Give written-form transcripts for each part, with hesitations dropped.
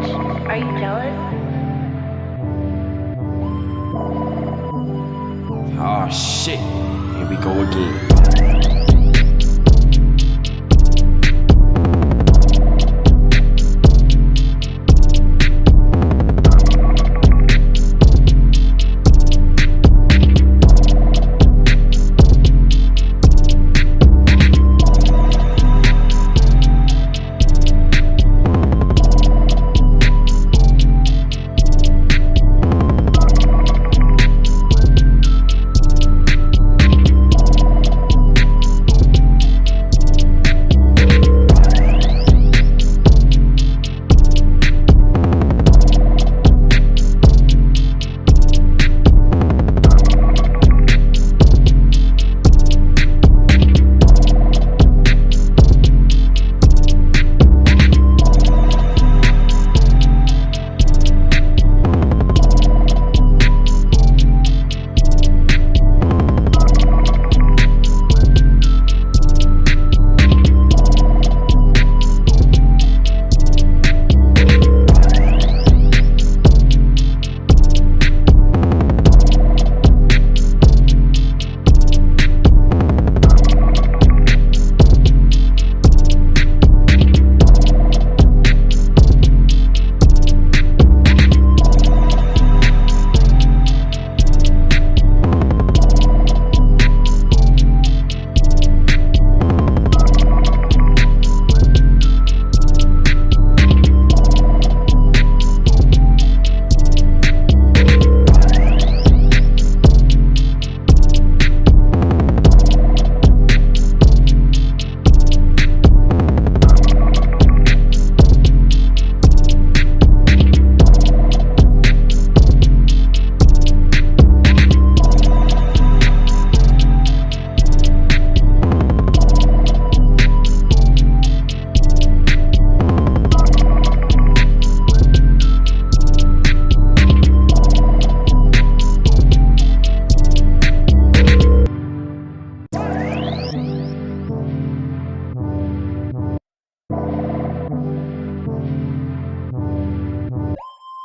Bitch, are you jealous? Oh shit, here we go again.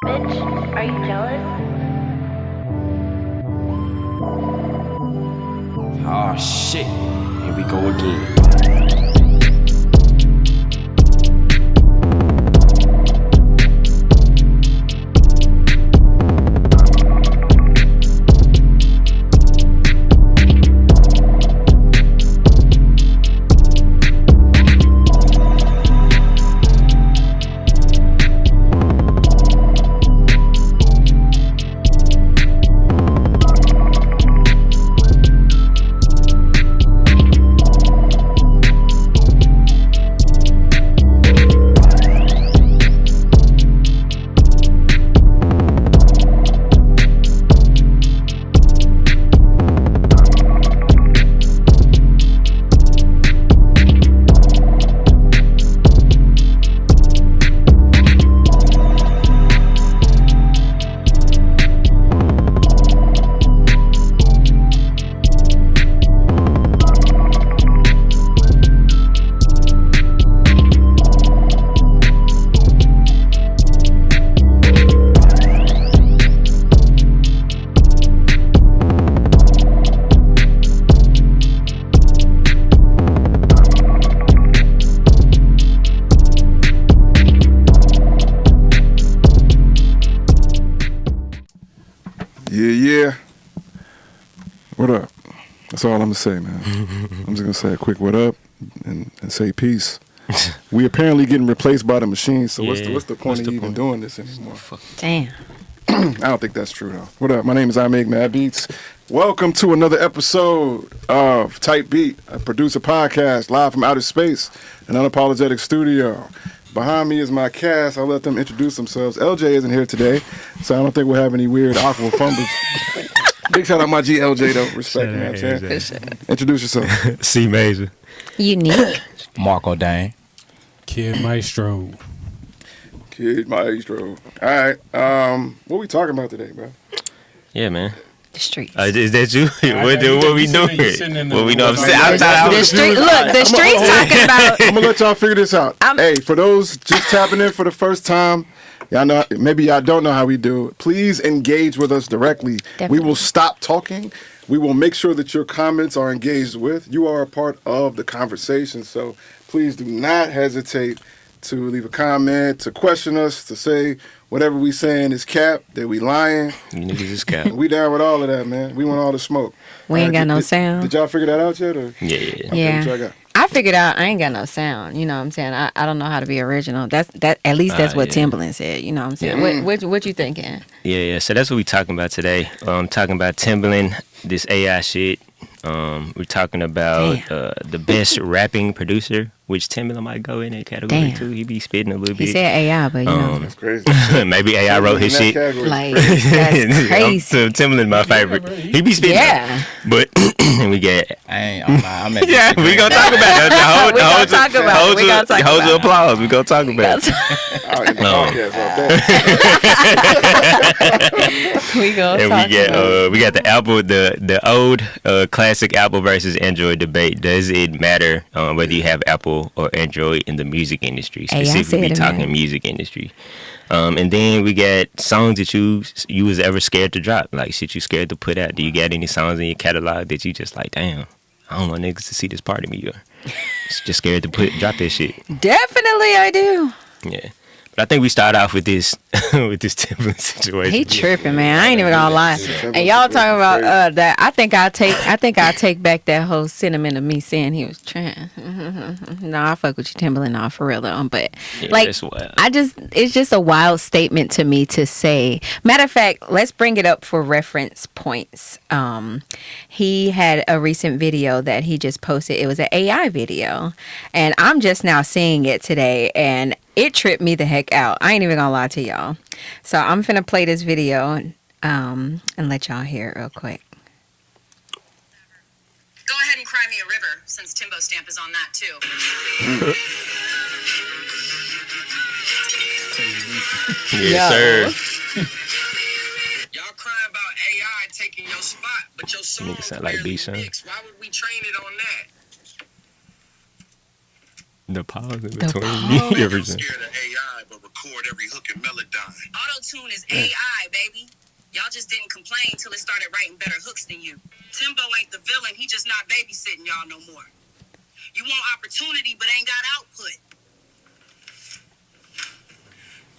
Bitch, are you jealous? Oh shit, here we go again. Yeah. What up? That's all I'm gonna say, man. I'm just gonna say a quick what up and say peace. We apparently getting replaced by the machine, so what's the point of even doing this anymore? Damn. I don't think that's true though. What up? My name is I Make Mad Beats. Welcome to another episode of Type Beat, a producer podcast live from outer space, an unapologetic studio. Behind me is my cast. I'll let them introduce themselves. LJ isn't here today, so I don't think we'll have any weird awkward fumbles. Big shout out my G LJ though. Respect, man. Introduce yourself. C Major. Unique. Marco Dane. Kid Maestro. All right. What we talking about today, bro? Yeah, man. The streets. Is that you? What we doing? What we know? The street. Look, the streets talking about. I'm gonna let y'all figure this out. Hey, for those just tapping in for the first time, Y'all know, maybe y'all don't know how we do. Please engage with us directly. Definitely. We will stop talking. We will make sure that your comments are engaged with. You are a part of the conversation, so please do not hesitate to leave a comment, to question us, to say whatever we saying is cap, that we lying. You niggas is cap. We down with all of that, man. We want all the smoke. We ain't got no Did sound. Did y'all figure that out yet? Or? Yeah. Yeah. What y'all got? I figured out I ain't got no sound. You know what I'm saying? I don't know how to be original. That's at least that's what yeah. Timbaland said. You know what I'm saying? Yeah. What you thinking? Yeah. So that's what we talking about today. Talking about Timbaland, this AI shit. We're talking about the best rapping producer, which Timbaland might go in that category too. He be spitting a little He bit. said AI, but you know, That's crazy. Maybe AI wrote his shit. like that's crazy. So Timbaland my favorite. He be spitting. Yeah. But we get. I'm at Yeah, we gonna talk about it. We gonna talk about it. We gonna talk Hold about your it. applause. We gonna talk about it. I'll end the podcast off there. We gonna And talk we get about it. we got the Apple, the old classic Apple versus Android debate. Does it matter whether you have Apple or Android in the music industry? Hey, I said Specifically it, talking man. music industry. And then we got songs that you was ever scared to drop, like shit you scared to put out. Do you got any songs in your catalog that you just like, damn, I don't want niggas to see this part of me, or just scared to drop that shit? Definitely, I do. Yeah. But I think we start off with this with this Timbaland situation. He tripping, man. I ain't even gonna lie. And y'all talking about that? I think I'll take back that whole sentiment of me saying he was trans. No, I fuck with you, Timbaland, no, for real though. But Yeah, like, that's wild. it's just a wild statement to me to say. Matter of fact, let's bring it up for reference points. He had a recent video that he just posted. It was an AI video, and I'm just now seeing it today, and it tripped me the heck out. I ain't even gonna lie to y'all. So I'm finna play this video and let y'all hear it real quick. Go ahead and cry me a river, since Timbo Stamp is on that too. Yes, sir. Y'all crying about AI taking your spot, but your song Nigga sound like barely B-Son. mixed. Why would we train it on that? The pause in The between pause. everything. Scared of AI, but record every hook and melodyne. Auto-tune is AI, baby. Y'all just didn't complain till it started writing better hooks than you. Timbo ain't the villain, he just not babysitting y'all no more. You want opportunity, but ain't got output.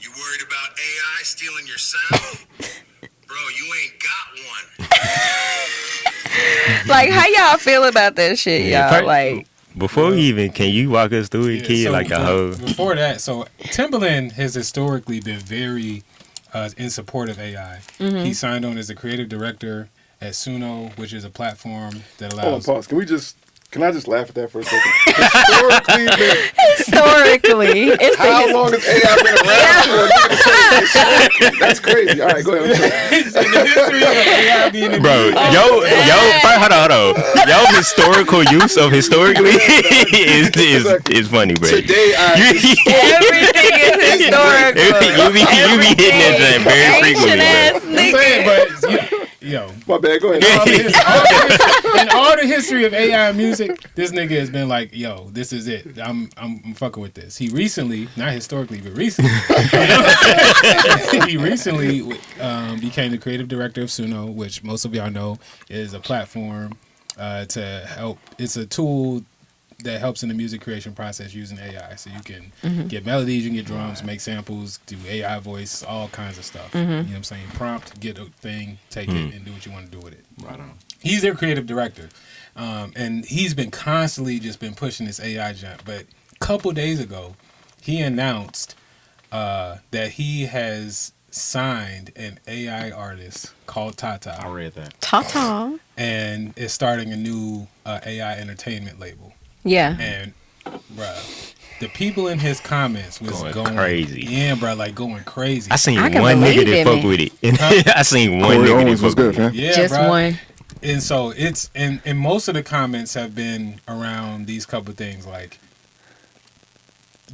You worried about AI stealing your sound? Bro, you ain't got one. Like, how y'all feel about that shit, y'all? Like, before we even, can you walk us through it, kid? so Like a whole. Before that, so Timbaland has historically been very in support of AI. He signed on as a creative director at Suno, which is a platform that Hold on, allows. pause. Can I just laugh at that for a second? Historically, man, historically, it's how the long has AI been around for a nigga to say historically? That's crazy. All right, go ahead. I'm sorry. The history of AI being in Bro, hold on. Yo, historical use of historically is funny, bro. Today, everything is historical. you be hitting that thing very frequently, Ancient bro. ass I'm saying, but yo, my bad. Go ahead. in all the history of AI music, this nigga has been like, yo, this is it. I'm fucking with this. He recently, not historically, but recently, became the creative director of Suno, which most of y'all know is a platform to help. It's a tool that helps in the music creation process using AI. So you can get melodies, you can get drums, make samples, do AI voice, all kinds of stuff. You know what I'm saying? Prompt, get a thing, take it, and do what you want to do with it. Right on. He's their creative director. And he's been constantly just been pushing this AI jump. But a couple days ago, he announced that he has signed an AI artist called Tata. I read that. Ta-ta. And is starting a new AI entertainment label. Yeah. And, bruh, the people in his comments was Going crazy. Yeah, bruh, like going crazy. I seen I can one nigga believe that it, fuck man. with it. I seen one Corey nigga Owens that was fuck good, with it. man. Yeah, Just bruh. one. And so it's and most of the comments have been around these couple things, like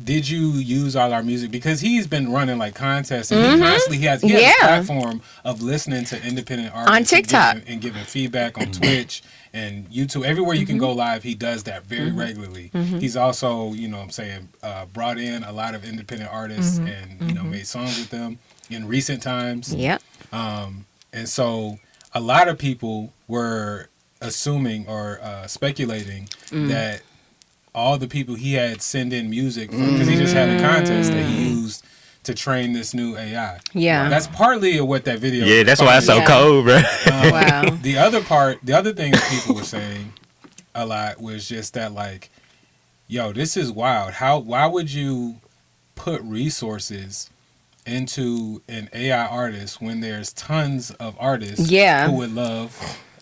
did you use all our music? Because he's been running like contests, and he constantly he has a platform of listening to independent artists on TikTok and giving feedback on Twitch and YouTube. Everywhere you can go live, he does that very regularly. He's also, you know what I'm saying, brought in a lot of independent artists and, you know, made songs with them in recent times. Yep. And so a lot of people were assuming or speculating that all the people he had send in music because he just had a contest that he used to train this new AI. Yeah. That's partly of what that video Yeah, that's why it's so Yeah. cold, bro. Wow. The other thing that people were saying a lot was just that, like, yo, this is wild. Why would you put resources into an AI artist when there's tons of artists Yeah. who would love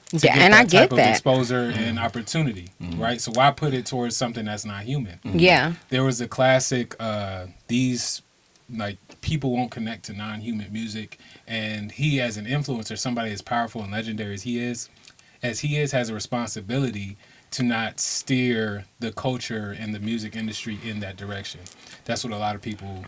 to Yeah, get and that I type get of that. exposure and opportunity, right? So why put it towards something that's not human? Yeah. There was a classic, these like people won't connect to non-human music, and he as an influencer, somebody as powerful and legendary as he is, has a responsibility to not steer the culture and the music industry in that direction. That's what a lot of people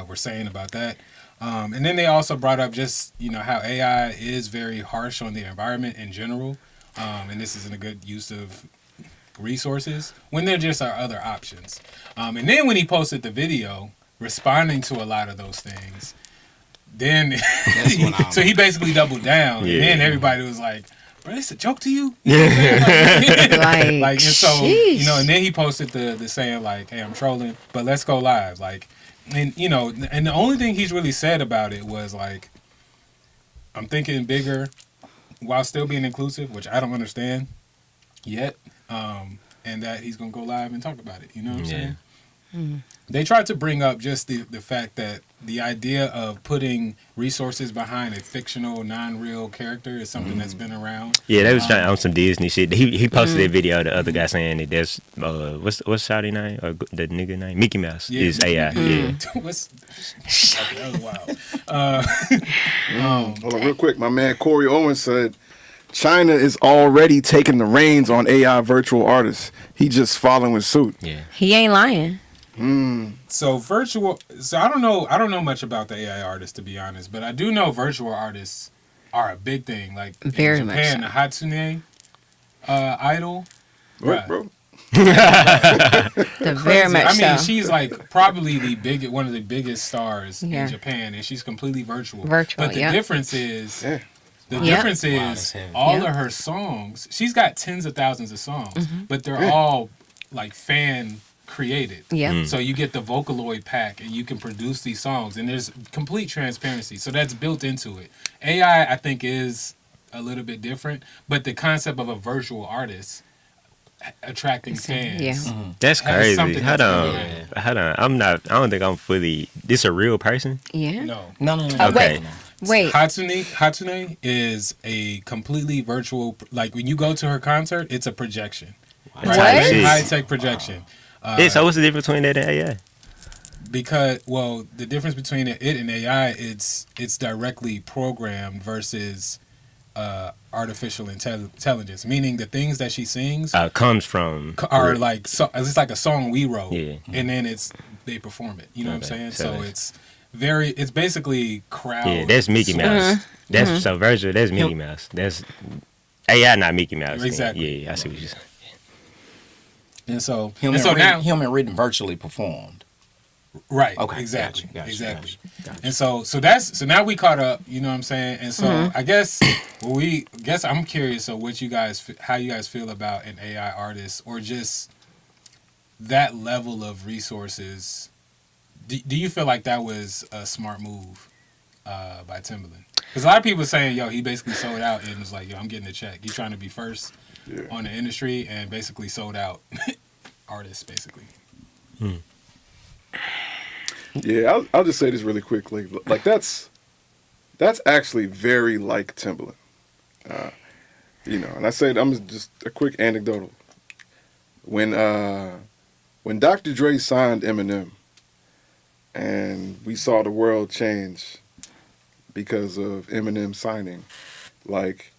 were saying about that. And then they also brought up just, you know, how AI is very harsh on the environment in general. And this isn't a good use of resources when there just are other options. And then when he posted the video responding to a lot of those things, then so he basically doubled down. Yeah. And then everybody was like, bro, it's a joke to you? Like, and so, sheesh. you know, and then he posted the saying like, hey, I'm trolling, but let's go live. Like, and, you know, and the only thing he's really said about it was like, I'm thinking bigger while still being inclusive, which I don't understand yet. And that he's going to go live and talk about it. You know what I'm saying? They tried to bring up just the fact that the idea of putting resources behind a fictional, non-real character is something that's been around. Yeah, they was trying on some Disney shit. He posted that video. The other guy saying that there's what's Shawty name or the nigga name? Mickey Mouse is AI. Yeah. That was wild. Hold on, real quick. My man Corey Owens said China is already taking the reins on AI virtual artists. He just following suit. Yeah. He ain't lying. So I don't know much about the AI artists, to be honest, but I do know virtual artists are a big thing. Like Very in much Japan, so. the Hatsune idol. What, bruh, bro? The very much I mean, so. she's like probably one of the biggest stars Yeah. in Japan, and she's completely virtual. Virtual, But the yeah. difference is, Yeah. all Yeah. of her songs. She's got tens of thousands of songs, Mm-hmm. but they're all like fan created. Yeah. So you get the Vocaloid pack, and you can produce these songs, and there's complete transparency. So that's built into it. AI, I think, is a little bit different, but the concept of a virtual artist attracting fans. Yeah. That's Has crazy. something Hold that's on. Hold on. I don't think I'm fully. This a real person? Yeah. No. No. Okay. Wait. Hatsune is a completely virtual. Like when you go to her concert, it's a projection. Right? What? Very high tech projection. Yeah, so what's the difference between that and AI? Because the difference between it and AI, it's directly programmed versus artificial intelligence. Meaning the things that she sings Comes from are like it's like a song we wrote, Yeah. and then they perform it. You know what I'm Okay, saying? so So it's- it's basically crowd. Yeah, that's Mickey Mouse. That's so virtual. That's Mickey Yep. Mouse. That's AI, not Mickey Mouse. then. Exactly. Yeah, I see what you're saying. And so Human written virtually performed. right. Okay, Exactly. gotcha, Exactly. gotcha. And so now we caught up. You know what I'm saying? And so I guess I'm curious. So how you guys feel about an AI artist or just that level of resources? Do you feel like that was a smart move by Timbaland? Because a lot of people are saying, yo, he basically sold out and was like, yo, I'm getting a check. He's trying to be first on the industry and basically sold out artists, basically. Yeah, I'll just say this really quickly. Like that's actually very like Timbaland. You know, and I say I'm just a quick anecdotal. When Dr. Dre signed Eminem, and we saw the world change because of Eminem signing, like,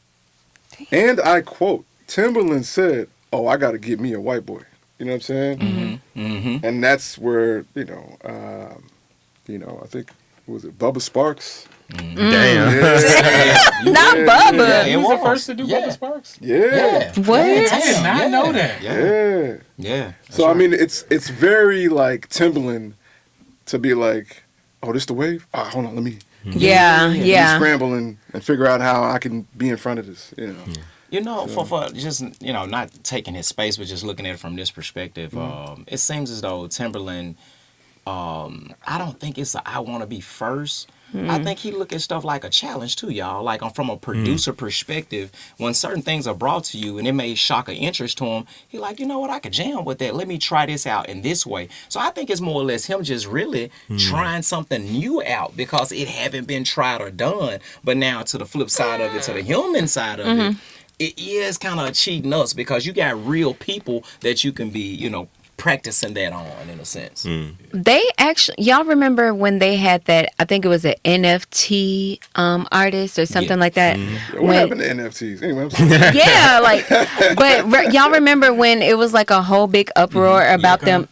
and I quote, Timbaland said, "Oh, I got to get me a white boy." You know what I'm saying? Mm-hmm. Mm-hmm. And that's where I think was it Bubba Sparks? Damn. Not Bubba. Yeah, He was the first to do Bubba Sparks. Yeah. What? I did not know that. Yeah. Yeah. So I mean, it's very like Timbaland to be like, oh, this the wave. Hold on, let me scramble and figure out how I can be in front of this. For just not taking his space, but just looking at it from this perspective, it seems as though Timbaland, I don't think it's I want to be first. I think he look at stuff like a challenge too, y'all. Like from a producer perspective, when certain things are brought to you and it may shock an interest to him, he like, you know what, I could jam with that. Let me try this out in this way. So I think it's more or less him just really trying something new out because it haven't been tried or done. But now to the flip side of it, to the human side of it, it is kind of cheating us because you got real people that you can be, practicing that on in a sense. They actually, y'all remember when they had that? I think it was an NFT artist or something like that. What happened to NFTs? Anyway, I'm sorry. Yeah, but y'all remember when it was like a whole big uproar about them?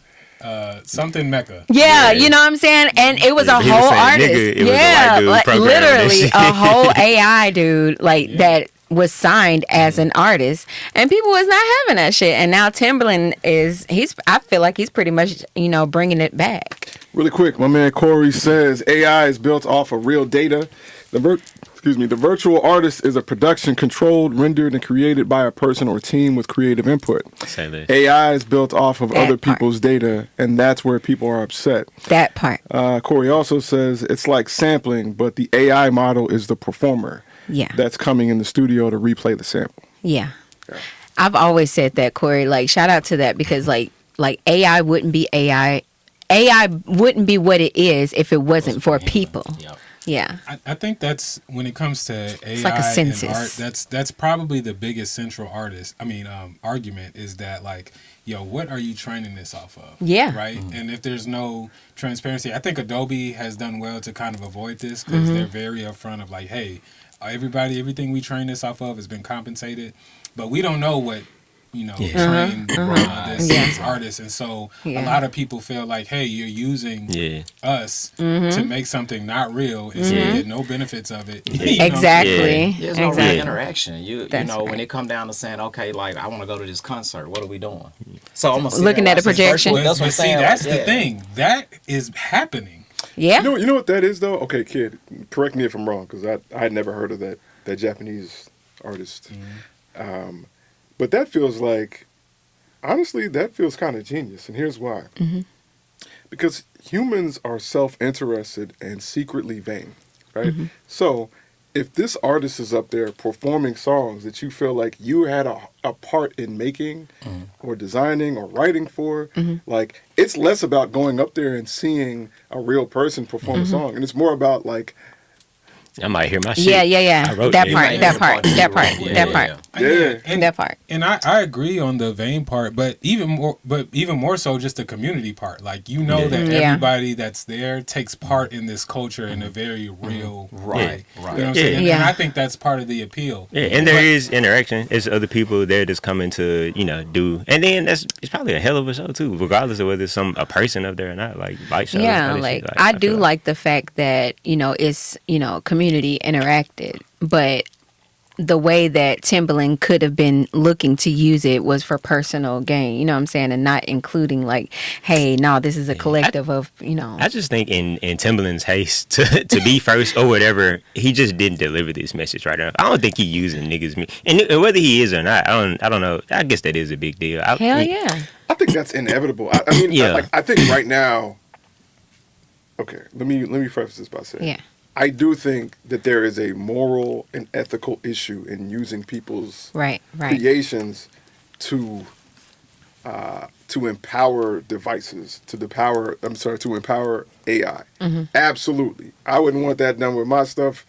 Something Mecca. Yeah, you know what I'm saying? And it was a he whole was saying, artist. nigga, it was a white dude like programming that literally shit. a whole AI dude that was signed as an artist, and people was not having that shit. And now Timbaland I feel like he's pretty much bringing it back. Really quick, my man Corey says AI is built off of real data. The virtual artist is a production controlled, rendered, and created by a person or team with creative input. Say that. AI is built off of That other part. people's data, and that's where people are upset. That part. Corey also says it's like sampling, but the people model is the performer. Yeah. That's coming in the studio to replay the sample. Yeah. I've always said that, Corey. Like, shout out to that because like AI wouldn't be AI. AI wouldn't be what it is if it wasn't for people. Yep. Yeah. I think that's when it comes to AI like a and census. art, that's probably the biggest central argument is that like, what are you training this off of? Yeah. Right? And if there's no transparency, I think Adobe has done well to kind of avoid this because they're very upfront of like, hey, everything we train this off of has been compensated, but we don't know what trained this artist, and so a lot of people feel like, hey, you're using us to make something not real, and so you get no benefits of it. Exactly. There's no real Exactly. interaction. That's when right. it come down to saying, okay, like I want to go to this concert, what are we doing? So I'm Looking at a projection. That's what I'm saying. That's like, the thing that is happening. Yeah. You know what that is though? Okay, kid, correct me if I'm wrong because I had never heard of that Japanese artist. But that feels like, honestly, that feels kind of genius, and here's why. Because humans are self-interested and secretly vain, right? So if this artist is up there performing songs that you feel like you had a part in making or designing or writing for, like it's less about going up there and seeing a real person perform a song, and it's more about like, I might hear my shit. Yeah. I wrote That it. part. And That part. And I agree on the vein part, but even more so just the community part. Like that everybody that's there takes part in this culture in a very real way. Right. You know what I'm saying? Yeah. And I think that's part of the appeal. Yeah, and there is interaction. It's other people there just coming to, do. And then it's probably a hell of a show, too, regardless of whether it's a person up there or not. Like, light shows. Yeah, all that like shit. I feel do like the fact that it's community interacted, but the way that Timbaland could have been looking to use it was for personal gain, you know what I'm saying, and not including like, hey, no, this is a collective of I just think in Timbaland's haste to be first or whatever, he just didn't deliver this message right enough. I don't think he using niggas and whether he is or not, I don't know. I guess that is a big deal. hell yeah. I think that's inevitable. I mean, Yeah. I think right now. Okay, let me preface this by saying, Yeah. I do think that there is a moral and ethical issue in using people's Right. creations to empower devices, to empower AI. Absolutely, I wouldn't want that done with my stuff,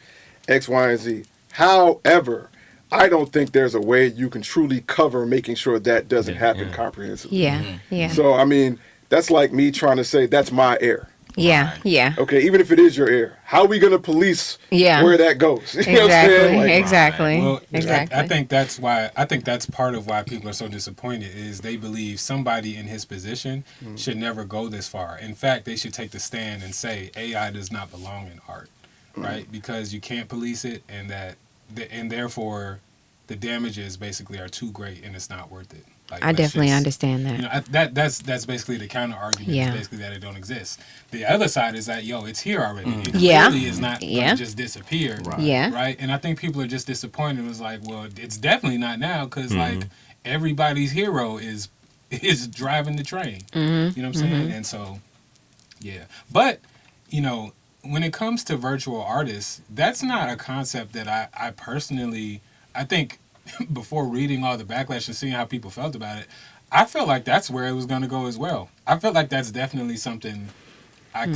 X, Y, and Z. However, I don't think there's a way you can truly cover making sure that doesn't happen comprehensively. Yeah. Yeah. So I mean, that's like me trying to say that's my air. Yeah, yeah, Okay, even if it is your ear, how are we gonna police Yeah. where that goes? You know what I'm saying? exactly, Like, exactly, Well, exactly. I think that's why. I think that's part of why people are so disappointed is they believe somebody in his position should never go this far. In fact, they should take the stand and say AI does not belong in art, right? Because you can't police it, and and therefore the damages basically are too great, and it's not worth it. Like, I let's definitely just- understand that. You know, that's basically the counter argument. Yeah. Is basically that it don't exist. The other side is that it's here already. It Yeah. clearly is not going Yeah. to just disappear. Yeah. Right. And I think people are just disappointed. It was like, well, it's definitely not now because like everybody's hero is driving the train. Mm-hmm. You know what I'm saying? And so, yeah. But when it comes to virtual artists, that's not a concept that I personally. I think before reading all the backlash and seeing how people felt about it, I felt like that's where it was going to go as well. I felt like that's definitely something I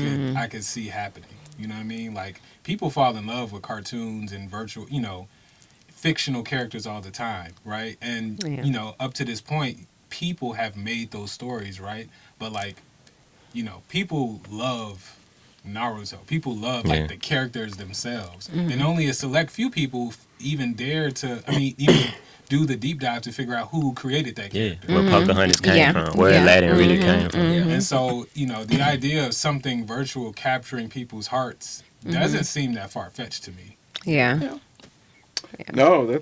could see happening. You know what I mean? Like people fall in love with cartoons and virtual, fictional characters all the time, right? And Yeah. up to this point, people have made those stories, right? But like, people love Naruto. People love like the characters themselves, and only a select few people even dare to. I mean, even do the deep dive to figure out who created that Yeah, character. where Pocahontas came Yeah. from, where Yeah. Aladdin really came from. And so, the idea of something virtual capturing people's hearts doesn't seem that far fetched to me. Yeah. no,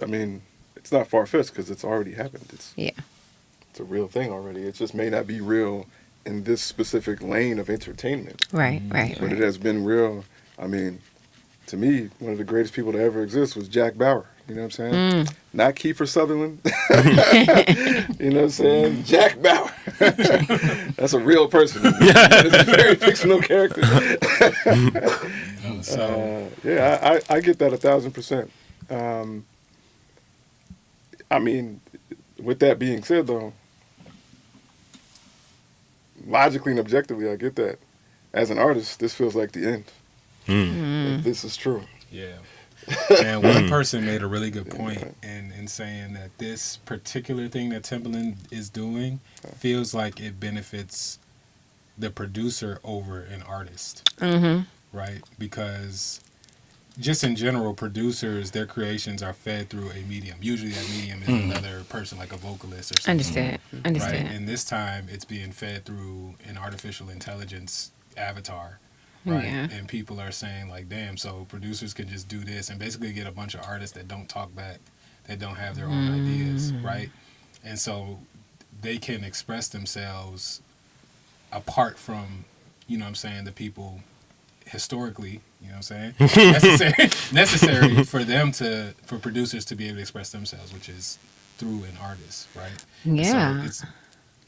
I mean, it's not far fetched because it's already happened. Yeah. It's a real thing already. It just may not be real in this specific lane of entertainment, Right. Right. but it Right. has been real. I mean, to me, one of the greatest people to ever exist was Jack Bauer. You know what I'm saying? Not Kiefer Sutherland. You know what I'm saying? Jack Bauer. That's a real person. It's a very fictional character. So, Yeah, I get that 1,000%. I mean, with that being said, though, logically and objectively, I get that. As an artist, this feels like the end. If this is true. yeah. And one person made a really good point in saying that this particular thing that Timbaland is doing feels like it benefits the producer over an artist. Right? Because just in general, producers, their creations are fed through a medium. Usually that medium is another person, like a vocalist or something. Understand. Right? Understand. And this time it's being fed through an artificial intelligence avatar. Right. Yeah. And people are saying like, damn, so producers can just do this and basically get a bunch of artists that don't talk back, that don't have their own ideas, right? And so they can express themselves apart from, the people historically, necessary for producers to be able to express themselves, which is through an artist, right? Yeah. So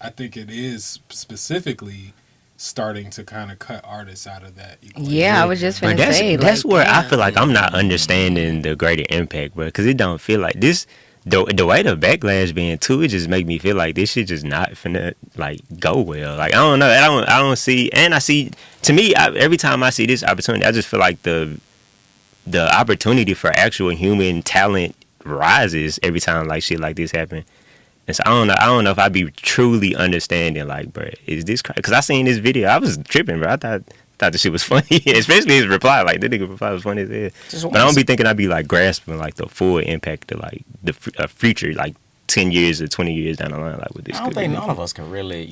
I think it is specifically starting to kind of cut artists out of that equation. Yeah, I was just But gonna say. that's like, where I damn. feel like I'm not understanding the greater impact, bro. Because it don't feel like this. The way the backlash being too, it just make me feel like this shit just not finna like go well. Like I don't know. I don't see. And I see. To me, every time I see this opportunity, I just feel like the opportunity for actual human talent rises every time like shit like this happen. And so I don't know if I be truly understanding, like, bro, is this crazy? Because I seen this video, I was tripping, bro. I thought the shit was funny, especially his reply. Like, the nigga reply was funny as hell. But I don't be thinking I'd be like grasping like the full impact of like the future, like 10 years or 20 years down the line, like with this. I don't could think be. none of us can really,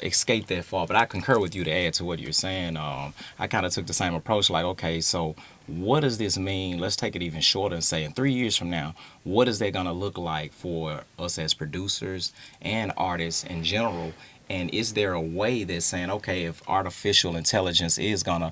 escape that far. But I concur with you to add to what you're saying. I kind of took the same approach. Like, okay, so what does this mean? Let's take it even shorter and say in 3 years from now, what is that going to look like for us as producers and artists in general? And is there a way that's saying, okay, if artificial intelligence is going to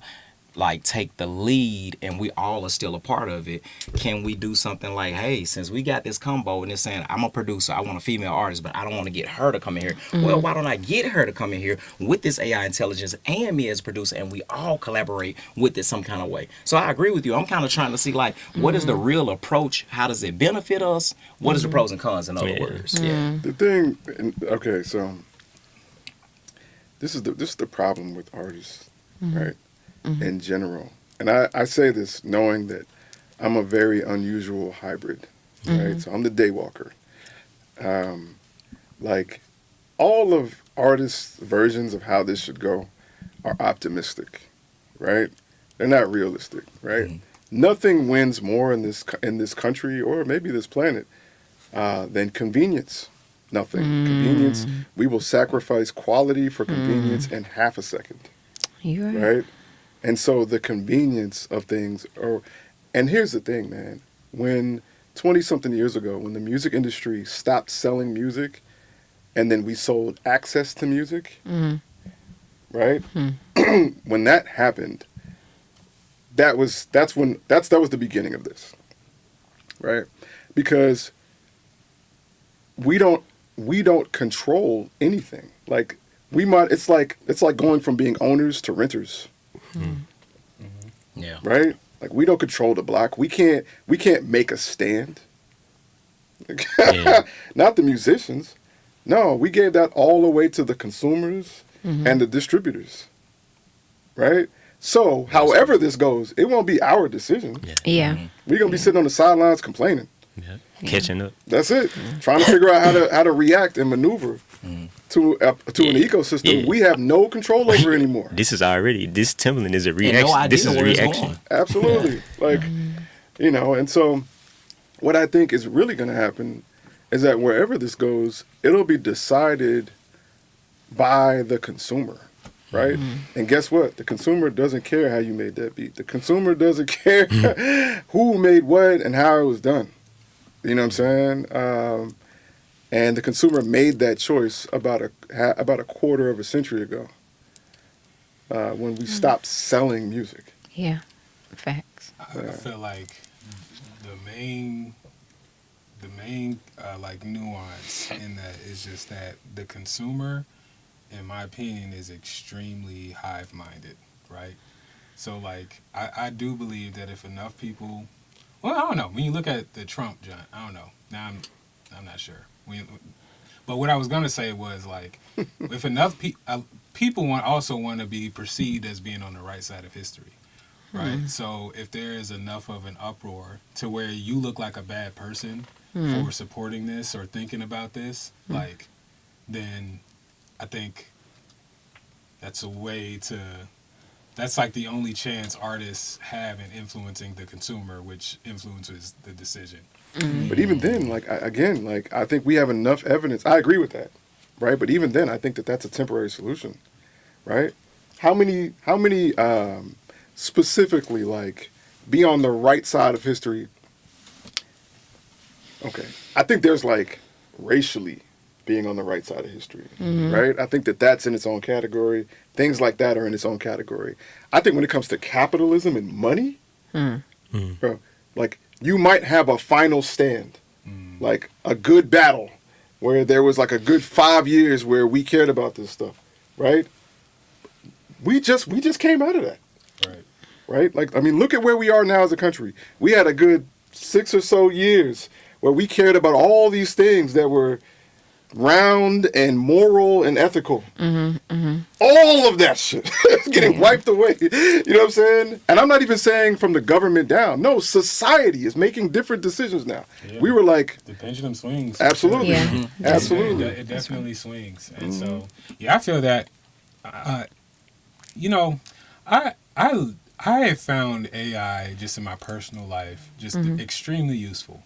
like take the lead and we all are still a part of it, can we do something like, hey, since we got this combo and it's saying I'm a producer, I want a female artist, but I don't want to get her to come in here. Well, why don't I get her to come in here with this AI intelligence and me as a producer, and we all collaborate with it some kind of way? So I agree with you. I'm kind of trying to see like, what is the real approach? How does it benefit us? What is the pros and cons, in other words? Yeah. The thing, okay, so this is the problem with artists, right? In general. And I say this knowing that I'm a very unusual hybrid, right? So I'm the daywalker. Like all of artists' versions of how this should go are optimistic, right? They're not realistic, right? Nothing wins more in this country or maybe this planet than convenience. Nothing. Convenience. We will sacrifice quality for convenience in half a second, You're right. right? And so the convenience of things are, and here's the thing, man. When 20 something years ago, when the music industry stopped selling music and then we sold access to music, right? When that happened, that was the beginning of this, right? Because we don't control anything. Like it's like going from being owners to renters. Yeah. Right? Like we don't control the block. We can't make a stand. Yeah. Not the musicians. No, we gave that all away to the consumers and the distributors. Right? So, however this goes, it won't be our decision. Yeah. We're gonna be sitting on the sidelines complaining. Yeah. Catching up. That's it. Trying to figure out how to react and maneuver to an ecosystem we have no control over anymore. This Timbaland is a no reaction. idea This is a where it's reaction. going. Absolutely. Like, and so what I think is really going to happen is that wherever this goes, it'll be decided by the consumer, right? And guess what? The consumer doesn't care how you made that beat. The consumer doesn't care who made what and how it was done. You know what I'm saying? And the consumer made that choice about a quarter of a century ago when we stopped selling music. Yeah. Facts. I feel like the main like nuance in that is just that the consumer, in my opinion, is extremely hive-minded, right? So like I do believe that if enough people, well, I don't know, when you look at the Trump John, I don't know. Now I'm not sure. But what I was gonna say was like, if enough people also want to be perceived as being on the right side of history, right? So if there is enough of an uproar to where you look like a bad person for supporting this or thinking about this, like, then I think that's a way to. That's like the only chance artists have in influencing the consumer, which influences the decision. But even then, I think we have enough evidence. I agree with that, right? But even then, I think that that's a temporary solution, right? How many specifically like be on the right side of history? Okay, I think there's like racially being on the right side of history, right? I think that that's in its own category. Things like that are in its own category. I think when it comes to capitalism and money, bro, like you might have a final stand, like a good battle where there was like a good 5 years where we cared about this stuff, right? We just came out of that, right? Like, I mean, look at where we are now as a country. We had a good 6 or so years where we cared about all these things that were round and moral and ethical. All of that shit is getting wiped away. You know what I'm saying? And I'm not even saying from the government down. No, society is making different decisions now. Yeah. We were like... The pendulum swings. Absolutely. Yeah. Absolutely. It definitely swings. And so, yeah, I feel that, I have found AI just in my personal life just extremely useful,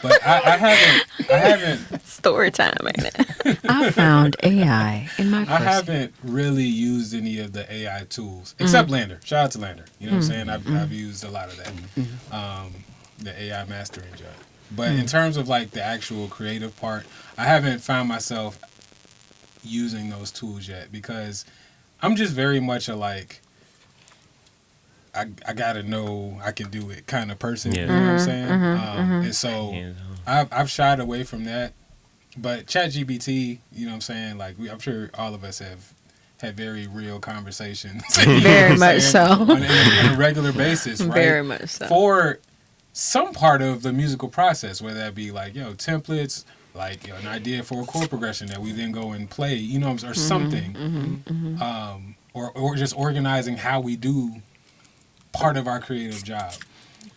but I haven't Story time, ain't it? I found AI in my I haven't really used any of the AI tools except Lander. Shout out to Lander. You know what I'm saying? I've used a lot of that. The AI mastering job. But in terms of like the actual creative part, I haven't found myself using those tools yet because I'm just very much a like I gotta know I can do it kind of person. Yeah. You know what I'm saying? And so I've shied away from that. But ChatGPT, you know what I'm saying? Like I'm sure all of us have had very real conversations. Very much so. On a regular basis, right? Very much so. For some part of the musical process, whether that be like, templates, like an idea for a chord progression that we then go and play, or something. Or just organizing how we do part of our creative job.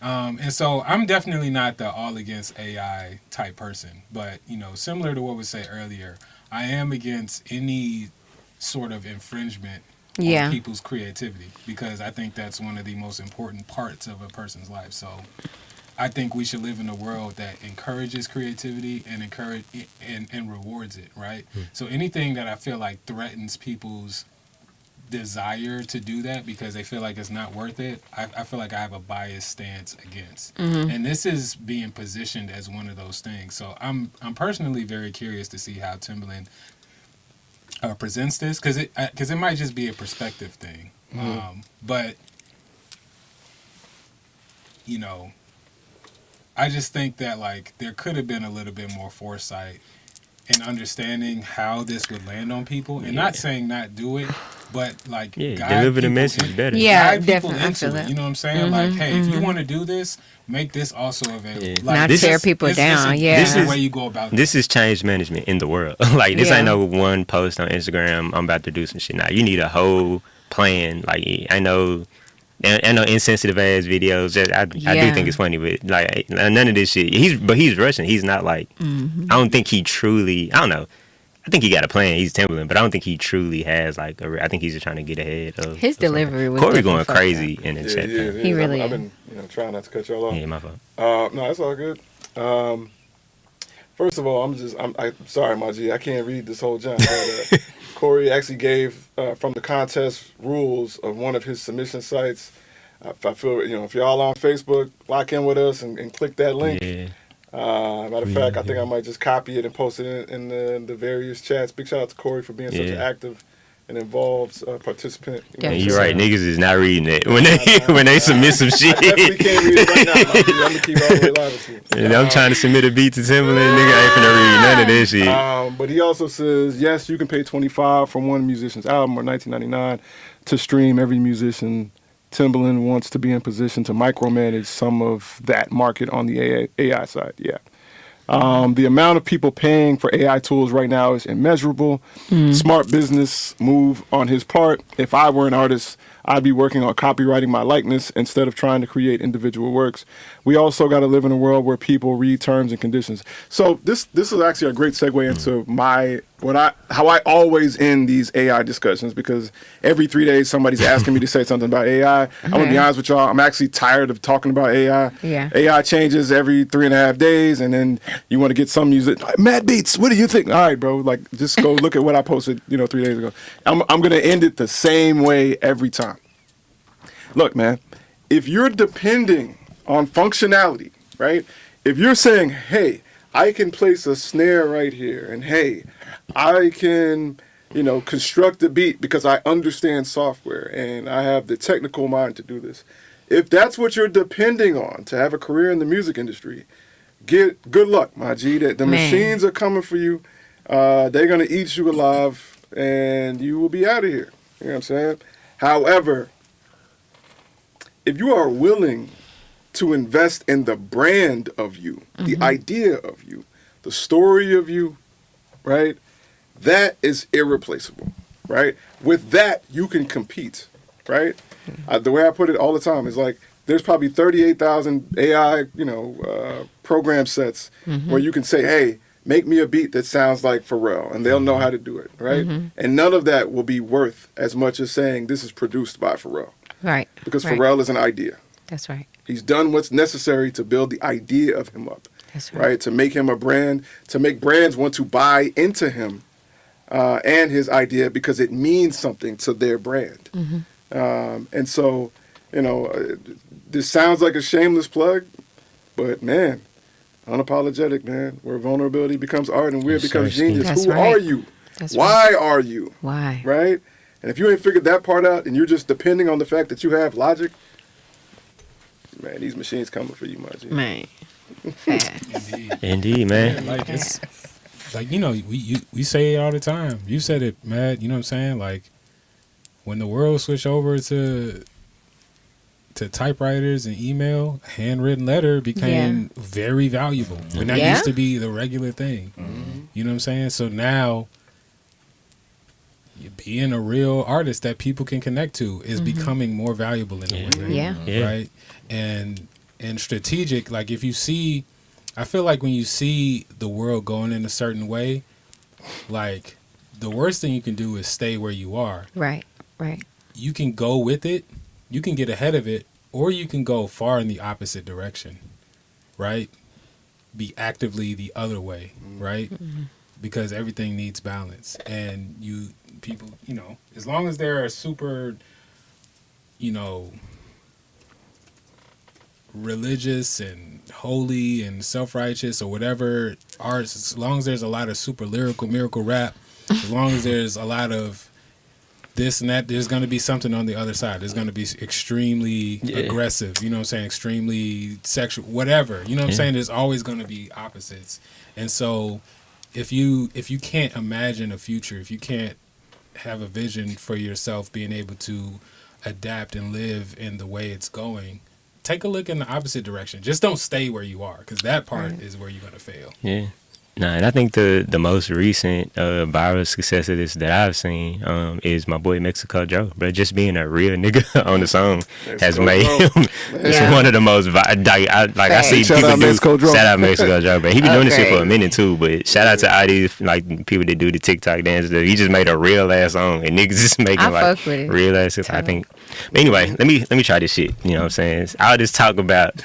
And so I'm definitely not the all against AI type person, but similar to what we said earlier, I am against any sort of infringement on people's creativity, because I think that's one of the most important parts of a person's life. So I think we should live in a world that encourages creativity and rewards it, right? So anything that I feel like threatens people's desire to do that because they feel like it's not worth it, I feel like I have a biased stance against. And this is being positioned as one of those things. So I'm personally very curious to see how Timbaland presents this, because it might just be a perspective thing. But you know, I just think that like there could have been a little bit more foresight in understanding how this would land on people, and not saying not do it, but like guide deliver the people message better. Yeah, guide people definitely. I into feel it. that. You know what I'm saying? Like, hey, if you want to do this, make this also available. Yeah. Like, Not this tear is- people this- down, This is, yeah. this is the way you go about This is change management in the world. Like, this Yeah. ain't no one post on Instagram, I'm about to do some shit. Nah, you need a whole plan. Like, I know insensitive ass videos. I do Yeah. think it's funny, but like none of this shit. He's Russian. He's not like. I don't think he truly. I don't know. I think he got a plan. He's Timbaland, but I don't think he truly has like. I think he's just trying to get ahead of His of something. delivery was Corey different going for crazy in the Yeah, chat. yeah, thing. it He is. really I've is. been trying not to cut y'all off. Yeah, my fault. No, that's all good. First of all, I'm sorry, my G. I can't read this whole junk. But, Corey actually gave from the contest rules of one of his submission sites. I feel, if y'all on Facebook, lock in with us and click that link. Yeah. Matter of fact, I think I might just copy it and post it in the various chats. Big shout out to Corey for being such an active and involved participant. Yeah, And you're right, niggas is not reading it when they submit some shit. I definitely can't read it right now. My G. I'm gonna keep it all the way live with you. And I'm trying to submit a beat to Timbaland, nigga. I ain't finna read none of this shit. But he also says, yes, you can pay $25 for one musician's album or $19.99 to stream. Every musician, Timbaland wants to be in position to micromanage some of that market on the AI side. Yeah. The amount of people paying for AI tools right now is immeasurable. Smart business move on his part. If I were an artist, I'd be working on copywriting my likeness instead of trying to create individual works. We also got to live in a world where people read terms and conditions. So this is actually a great segue into how I always end these AI discussions, because every 3 days somebody's asking me to say something about AI. I'm gonna be honest with y'all, I'm actually tired of talking about AI. Yeah. AI changes every 3.5 days, and then you want to get some music. Mad Beats, what do you think? All right, bro, like just go look at what I posted, 3 days ago. I'm gonna end it the same way every time. Look, man, if you're depending on functionality, right? If you're saying, hey, I can place a snare right here, and hey, I can, construct a beat because I understand software and I have the technical mind to do this. If that's what you're depending on to have a career in the music industry, good luck, my G. The machines are coming for you. They're going to eat you alive, and you will be out of here. You know what I'm saying? However, if you are willing to invest in the brand of you, the idea of you, the story of you, right? That is irreplaceable, right? With that, you can compete, right? The way I put it all the time is like, there's probably 38,000 AI, program sets where you can say, hey, make me a beat that sounds like Pharrell, and they'll know how to do it, right? And none of that will be worth as much as saying this is produced by Pharrell. Right. Because right. Pharrell is an idea. That's right. He's done what's necessary to build the idea of him up. That's right. To make him a brand, to make brands want to buy into him and his idea because it means something to their brand. And so, this sounds like a shameless plug, but man, unapologetic, man, where vulnerability becomes art and weird becomes genius. That's Who right. are you? That's Why are you? Why? Right? And if you ain't figured that part out and you're just depending on the fact that you have logic, man, these machines coming for you, my G. Man. Indeed, man. Yeah, like it's like we say it all the time. You said it, Matt. You know what I'm saying? Like when the world switched over to typewriters and email, handwritten letter became very valuable. When that used to be the regular thing. You know what I'm saying? So now being a real artist that people can connect to is becoming more valuable in a way. Yeah. Right? And strategic, like if you see, I feel like when you see the world going in a certain way, like the worst thing you can do is stay where you are. Right. Right. you can go with it, you can get ahead of it, or you can go far in the opposite direction, right? Be actively the other way, right? Because everything needs balance. And people, as long as they're super, religious and holy and self-righteous or whatever arts, as long as there's a lot of super lyrical miracle rap, as long as there's a lot of this and that, there's going to be something on the other side. There's going to be extremely aggressive, you know what I'm saying, extremely sexual, whatever, you know what I'm saying. There's always going to be opposites. And so if you can't imagine a future, if you can't have a vision for yourself being able to adapt and live in the way it's going, take a look in the opposite direction. Just don't stay where you are, because that part is where you're going to fail. Yeah. Nah, and I think the most recent viral success of this that I've seen is my boy Mexico Joe, bro. Just being a real nigga on the song has made him one of the most I see shout people out Mexico Joe. shout out Mexico Joe, but he been doing this shit for a minute too. But shout out to all these people that do the TikTok dance. He just made a real ass song, and niggas just making like real ass shit. I think. But anyway, let me try this shit. You know what I'm saying? I'll just talk about.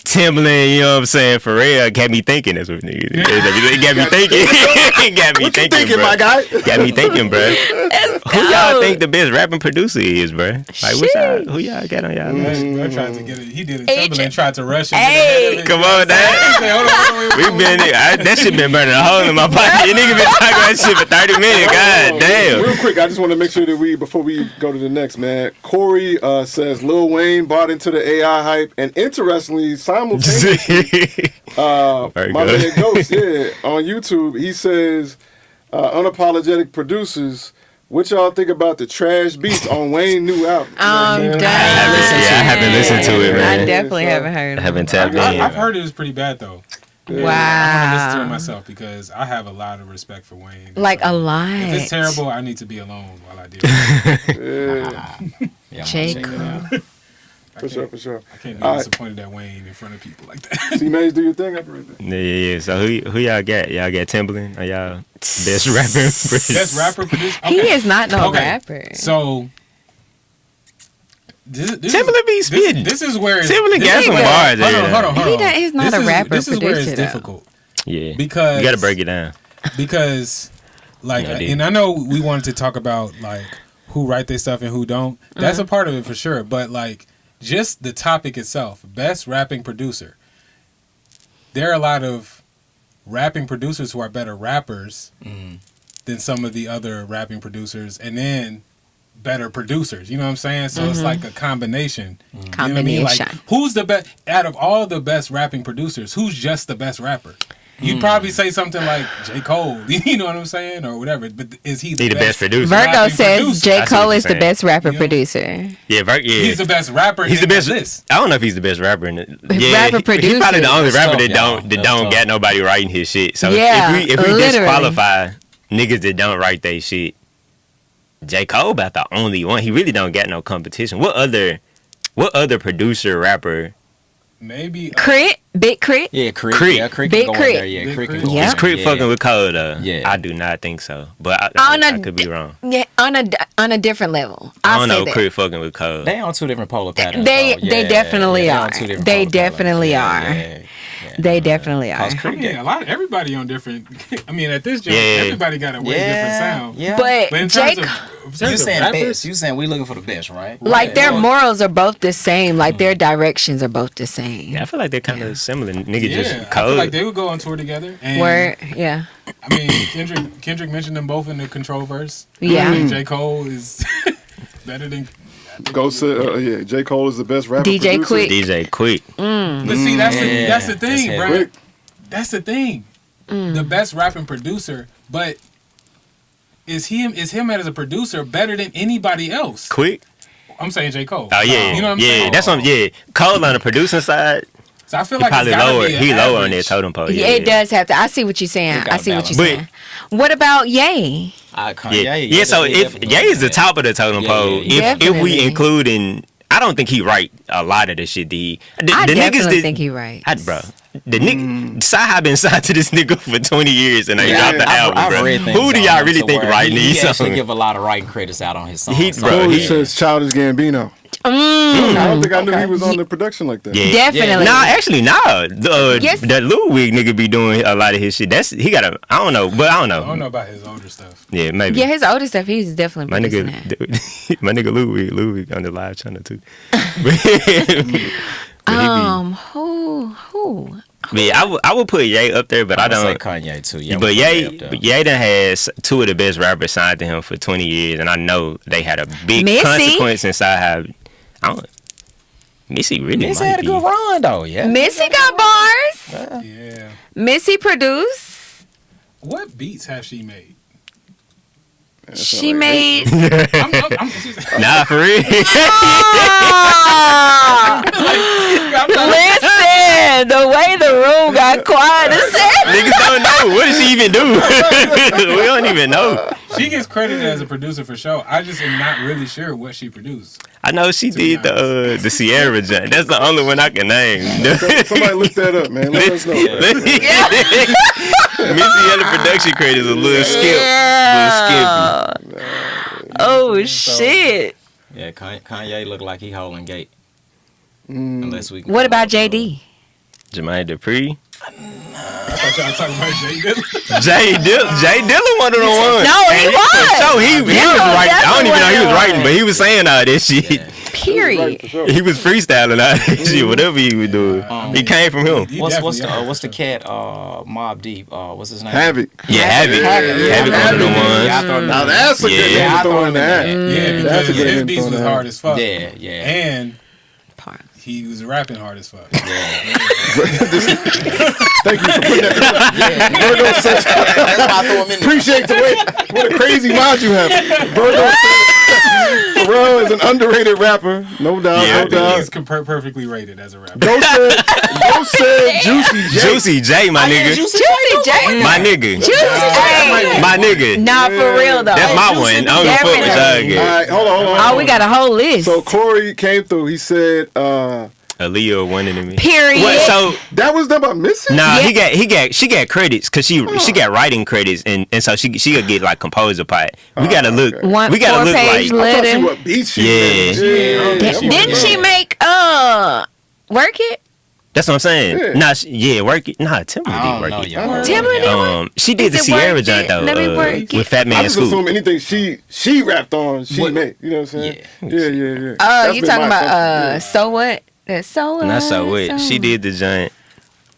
Timbaland, you know what I'm saying, for real, got me thinking. That's what nigga. It got me thinking. It got me thinking, bro. My guy? Got me thinking, bro. Who y'all think the best rapping producer is, bro? Like, who y'all got on y'all list? I tried to get it. He did it. Timbaland tried to rush him. Come on, that. We been that shit been burning a hole in my pocket. You nigga been talking about shit for 30 minutes. God damn. Real quick, I just want to make sure that before we go to the next, man. Corey says Lil Wayne bought into the AI hype, and interestingly, simultaneously, my man Ghost, on YouTube, he says, unapologetic producers, what y'all think about the trash beats on Wayne new album? I'm done. I haven't listened to it, man. I definitely haven't heard. I haven't tapped in. I've heard it was pretty bad though. Wow. I want to listen to it myself because I have a lot of respect for Wayne. Like a lot. If it's terrible, I need to be alone while I do it. J. Cole. For sure. I can't be disappointed at Wayne in front of people like that. C-Maze, do your thing. Yeah. So who y'all got? Y'all got Timbaland? Or y'all best rapper? Best rapper producer? Okay. He is not no rapper. So Timbaland be spitting. This is where Timbaland got some bars. Hold on. He's not a rapper. This is where it's difficult. Yeah, because you got to break it down. Because, and I know we wanted to talk about like who write their stuff and who don't. That's a part of it for sure. But like just the topic itself, best rapping producer. There are a lot of rapping producers who are better rappers than some of the other rapping producers, and then better producers. You know what I'm saying? So it's like a combination. You know what I mean? Like, who's the best out of all the best rapping producers? Who's just the best rapper? You'd probably say something like J. Cole. You know what I'm saying, or whatever. But is he the best producer? Virgo says J. Cole is the best rapper producer. Yeah, he's the best rapper. He's the best. List. I don't know if he's the best rapper. Rapper producer. He's probably the only rapper that don't got nobody writing his shit. So if we disqualify niggas that don't write their shit, J. Cole about the only one. He really don't got no competition. What other producer rapper? Maybe Crit, Big Crit. Yeah, Crit. Yeah, Crit. Big Crit. Yeah, Crit. Is Crit fucking with Cole though? Yeah, I do not think so. But I could be wrong. Yeah, on a different level. I don't know. Crit fucking with Cole. They on two different polar patterns. They definitely are. They definitely are. They definitely are. Everybody on different. I mean, at this joint, everybody got a way different sound. Yeah. But in terms of you saying rappers, best? You saying we looking for the best, right? Like their morals are both the same. Like their directions are both the same. Yeah, I feel like they're kind of similar. Nigga, just I Cole. feel like they would go on tour together. And I mean, Kendrick mentioned them both in the Control verse. Yeah. I mean, J. Cole is better than. J. Cole is the best rapper. DJ Quick. DJ Quick. But see, that's the thing, bro. That's the thing. The best rapping producer, but is him as a producer better than anybody else? Quick. I'm saying J. Cole. Oh yeah, you know what I'm saying? That's on. Yeah, Cole on the producing side. So I feel like probably lower. He lower on that totem pole. Yeah, it does have to. I see what you're saying. What about Ye? So if Ye is the top of the totem pole, if we include in, I don't think he write a lot of the shit. The I niggas definitely did, think he right. bro. The nigga, Sci been signed to this nigga for 20 years and they dropped the album, I've bro. read things Who do on y'all him really to think where writing these He actually songs? give a lot of writing credits out on his songs. He- bro, Corey he- says Childish Gambino. I don't think I knew he was on the production like that. Yeah. Definitely. Nah, actually, nah. Yes. That Ludwig nigga be doing a lot of his shit. He got a. I don't know, but I don't know. I don't know about his older stuff. Yeah, maybe. Yeah, his older stuff, he's definitely My producing that. nigga, my nigga Ludwig on the live channel too. But he Who? be, I would put Ye up there, but I would say don't. Kanye too. Yeah, But Ye Ye done has two of the best rappers signed to him for 20 years, and I know they had a big Missy. consequence inside. I don't. Missy really Missy might had a be. good run though. Yeah. Missy got bars. Yeah. Missy produced. What beats has she made? She made. Nah, for real. Listen, the way the room got quiet. Niggas don't know. What does she even do? We don't even know. She gets credited as a producer for show. I just am not really sure what she produced. I know she did the Sierra joint. That's the only one I can name. Somebody look that up, man. Let us know. Missy had the production credits a little skip. Oh shit! Yeah, Kanye look like he holding gate. Unless we. What about JD? Jermaine Dupri. I thought y'all talking about Jay Dilla. Jay Dilla one of the ones. No, he was. So he was writing. I don't even know he was writing, but he was saying all this shit. Yeah. Period. He was freestyling all that shit, whatever he was doing. He came from him. What's the cat? Mobb Deep. What's his name? Havoc. Yeah, Havoc. Havoc one of the ones. Now that's a good Yeah. name to throw in that. Yeah, That's a because good his name beats to was throw in hard as fuck. Yeah, yeah. And he was rapping hard as fuck. Thank you for putting that together. Virgo says, That's why I throw him in there. appreciate the way, what a crazy mind you have. Virgo says, Pharrell is an underrated rapper. No doubt, Yeah, no doubt. He's perfectly rated as a rapper. Go said Juicy J. Juicy J, my nigga. Juicy J. My nigga. Juicy J. My nigga. Nah, for real though. That's my one. I don't give a fuck what y'all All get. right, hold on. Oh, we got a whole list. So Corey came through. He said Aaliyah one of them. Period. What, so that was done by Missy. nah, Yeah. she got credits because she got writing credits and so she could get like composer part. We gotta look. One We gotta look 4-page like. I thought she letter. what beat she Yeah. did. Didn't she make Work It? That's what I'm saying. Yeah. Nah, work it. Nah, Timbaland I don't did know, work it. y'all. Timbaland did work? She did the Is it Sierra Work joint It? though. Let me work it. With Fat I Man just Scoop. assume anything she rapped on, she What? made. You know what I'm saying? Yeah. Oh, That's you been talking my about assumption, So What? So What? Not so what. She did the joint.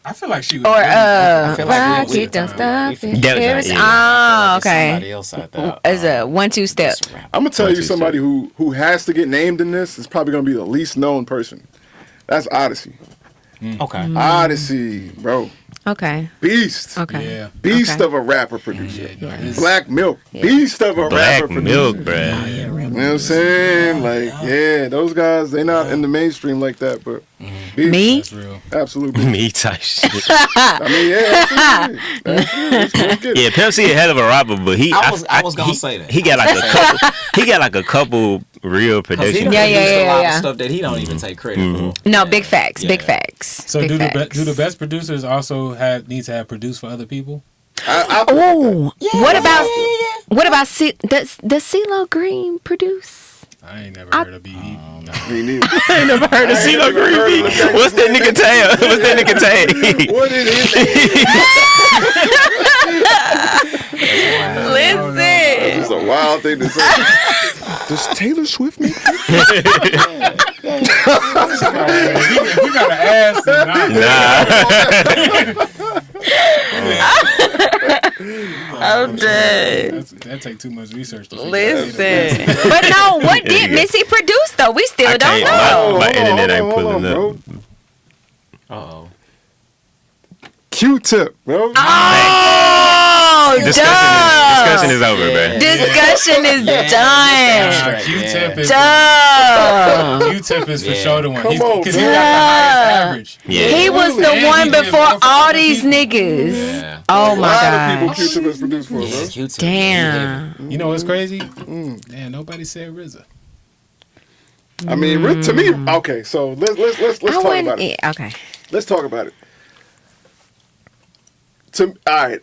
I feel like she was. Or I feel like Rock we- It, Don't Stop It. That was There's- right, Oh, Somebody okay. else out there. As a 1-2 step. I'm gonna tell you somebody who has to get named in this is probably gonna be the least known person. That's Odyssey. Okay. Odyssey, bro. Okay. Beast. Okay. Yeah. Beast Okay. of a rapper producer. Yeah, no, his- Black Milk. Beast of a Black rapper Milk, producer. bruh. You know what I'm saying? Like, yeah, those guys, they not in the mainstream like that, but Beast, Me? That's real. absolutely. Me type shit. I mean, yeah, absolutely. Let's get it. Yeah, Pimp C a hell of a rapper, but he. I was gonna say that. He got like a couple. He got like a couple real Because he production. done Yeah, produced a lot yeah. of stuff that he don't even take credit for. No, big facts. Yeah. Big facts. So big do facts. the best producers also need to have produced for other people? Oh, what about does CeeLo Green produce? I ain't never heard of BE. Me neither. I ain't never heard of CeeLo Green. What's that nigga tag? What's that nigga tag? What is it? Listen. It's a wild thing to say. Does Taylor Swift make If we gotta ask, then I'm dead. that take too much research to figure Listen. But no, what did Missy produce though? We still don't know. My Hold on, internet ain't hold on, pulling up. bro. Uh-oh. Q-Tip, bro. Oh, Discussion is over, bruh. Discussion is done. Q-Tip is Done. Q-Tip is for sure the one. Come on, Because he bro. got the highest average. Yeah. He was the And one he did before one for all other these people. niggas. Yeah. Oh A my lot of people god. Q-Tip has produced for, bro. Q-Tip. Damn. You know what's crazy? Damn, nobody said RZA. I mean, to me, okay. So let's talk about it. Okay. Let's talk about it. All right,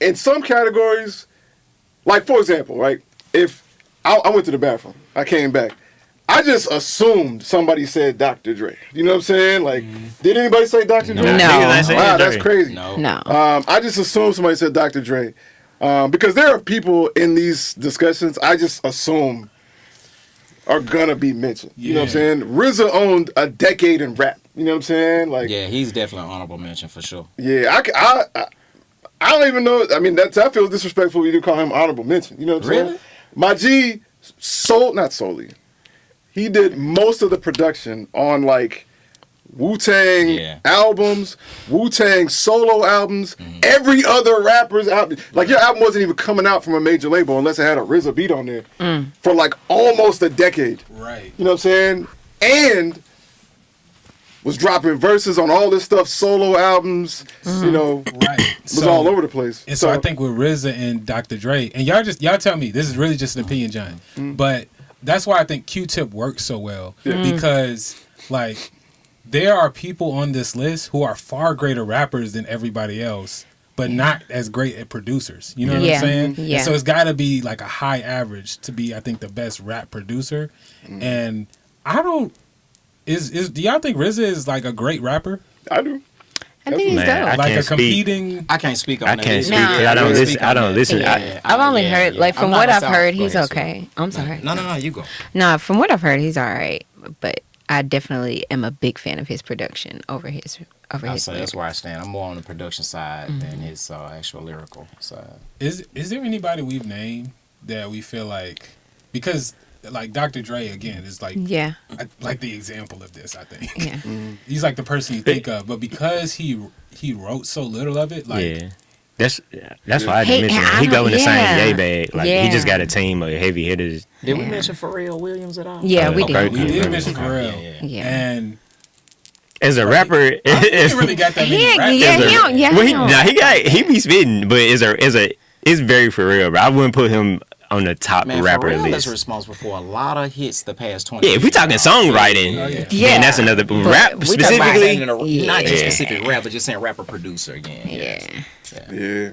in some categories, like for example, right? If I went to the bathroom, I came back, I just assumed somebody said Dr. Dre. You know what I'm saying? Like, did anybody say Dr. Dre? No. Wow, that's crazy. No. I just assumed somebody said Dr. Dre because there are people in these discussions I just assume are gonna be mentioned. You know what I'm saying? RZA owned a decade in rap. You know what I'm saying? Like, Yeah, he's definitely an honorable mention for sure. yeah, I don't even know. I mean, that feels disrespectful. You do call him honorable mention. You know what I'm saying? My G, not solely. He did most of the production on like Wu-Tang albums, Wu-Tang solo albums, every other rapper's album. Like your album wasn't even coming out from a major label unless it had a RZA beat on there for like almost a decade. Right. You know what I'm saying? And was dropping verses on all this stuff, solo albums, you know, Right. was all over the place. And so I think with RZA and Dr. Dre, and y'all tell me, this is really just an opinion, John, but that's why I think Q-Tip works so well because like there are people on this list who are far greater rappers than everybody else, but not as great at producers. You know what I'm saying? Yeah. And so it's got to be like a high average to be, I think, the best rap producer. And I don't. Do y'all think RZA is like a great rapper? I do. I think he's Man, dope. I Like a can't speak. competing. I can't speak on I that. can't either. speak 'cause I don't can't listen. speak I on don't that. listen. Yeah, I've only heard, like, I'm from not what a I've South- heard, go he's ahead, okay. I'm sorry. No, you go. No, from what I've heard, he's all right. But I definitely am a big fan of his production over his I say that's lyrics. where I stand. I'm more on the production side than his actual lyrical side. Is there anybody we've named that we feel like, because like Dr. Dre again is like Yeah. like the example of this, I think. Yeah. He's like the person you think of, but because he wrote so little of it, like Yeah. That's why I Hey, didn't mention I him. He go don't- in the yeah. same yay bag. Like he Yeah. just got a team of heavy hitters. Did we Yeah. mention Pharrell Williams at all? Yeah, we Okay. did. we did Yeah. mention Pharrell, Yeah. and As a rapper, he ain't really got that many He, rappers. yeah, As he a- don't. Yeah, well, he don't. he be spitting, but it's very for real. But I wouldn't put him on the top Man, rapper Pharrell list. is responsible for a lot of hits the past 20 Yeah, if we talking years. songwriting, Yeah. then that's another rap we talking specifically. about- Not just Yeah. specific rap, but just saying rapper producer again. Yeah. Yeah.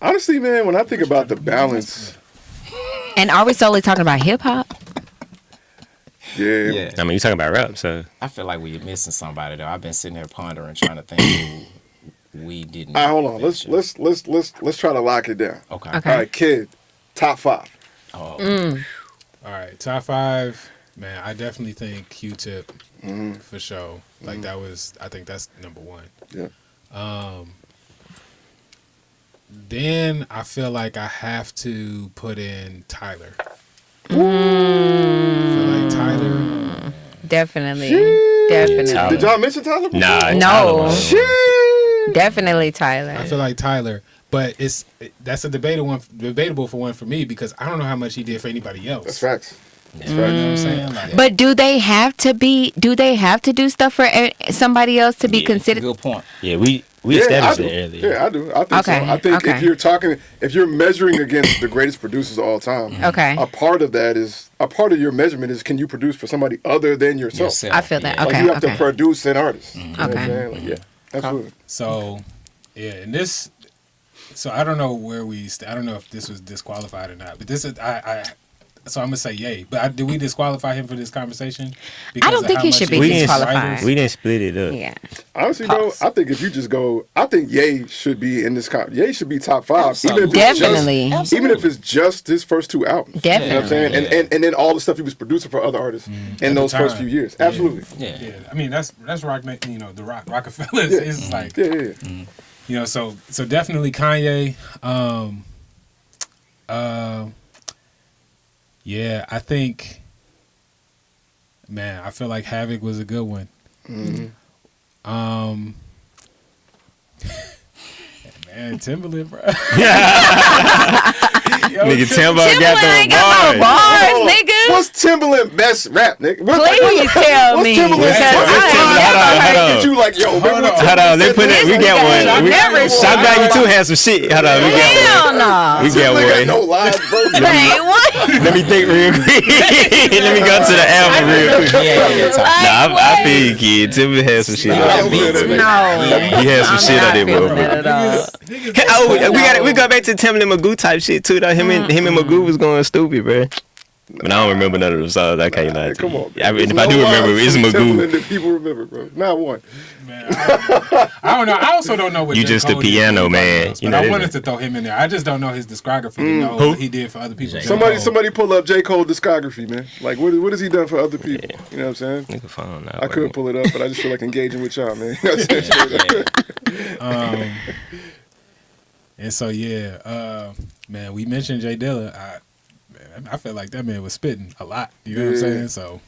Honestly, man, when I think about the balance, And are we solely talking about hip hop? yeah. Yeah. I mean, you talking about rap, so I feel like we're missing somebody though. I've been sitting there pondering, trying to think who we didn't. All right, hold on. mention. Let's try to lock it down. Okay. Okay. All right, kid, top 5. Oh, All right, top 5. Man, I definitely think Q-Tip for sure. Like I think that's number 1. Yeah. Then I feel like I have to put in Tyler. I feel like Tyler. Definitely. Tyler. Definitely. Did y'all mention Tyler before? nah. No. Tyler was- Shit. Definitely Tyler. I feel like Tyler, but that's a debatable for one for me because I don't know how much he did for anybody else. That's facts. You know what I'm saying? Like, But do they have to do stuff for somebody else to be considered? good point. Yeah, we Yeah, established I it do. earlier. Yeah, I do. I think so. Okay, I think okay. if you're measuring against the greatest producers of all time, Okay. a part of your measurement is can you produce for somebody other than yourself? Yourself. I feel that. Yeah. Like Okay. you have to Okay. produce an artist. You know what I'm Okay. saying? Like, yeah, absolutely. so, yeah, and this. So I don't know where I don't know if this was disqualified or not, but this is So I'm gonna say yay. But did we disqualify him for this conversation? I don't think he should be We didn't- disqualified. We didn't split it up. Yeah. Honestly, Pause. though, I think if you just go, I think Ye should be in this. Ye should be top 5, Absolutely. Definitely. Even if it's just his first 2 albums. Definitely. You know what I'm saying? And then all the stuff he was producing for other artists in At the those first time. few years. Absolutely. Yeah. Yeah, I mean that's rock. You know, the Rockefeller is like Yeah. you know. So definitely Kanye. Yeah, I think. Man, I feel like Havoc was a good one. Man, Timbaland, bro. Nigga, Timbo got Timbaland ain't the got no bars. bars, nigga. What's Timbaland best rap, nigga? Please tell me. Timbaland? Because I Hold have on. Get you like, yo, remember when Hold on, they put it. We got one. We Never Shock Value 2 has some shit. Hold on, we got Hell one. no. We got Timbaland got no one. lies, bro. Hey, what? Let me think real quick. Let me go to the album real quick. Nah, I feel you, kid. Timbaland has some shit. No. He has some shit on there, bro. At all. Oh, we go back to Timbaland Magoo type shit too. Though him and Magoo was going stupid, bro. But I don't remember none of them songs. I can't lie to Come you. on, I mean, man. if I do remember, it's Magoo. That people remember, bro. Not one. Man, I don't know. I also don't know what You J. just a Cole did piano for anybody man. else, You but know, I wanted to throw him in there. I just don't know his discography to know what he did for other people. Somebody pull up J. Cole discography, man. Like, what has he done for other people? You know what I'm saying? Nigga phone not I couldn't pull it up, but I just feel like engaging with y'all, man. You know what I'm saying? And so man, we mentioned Jay Dilla. I felt like that man was spitting a lot. You know what I'm saying? So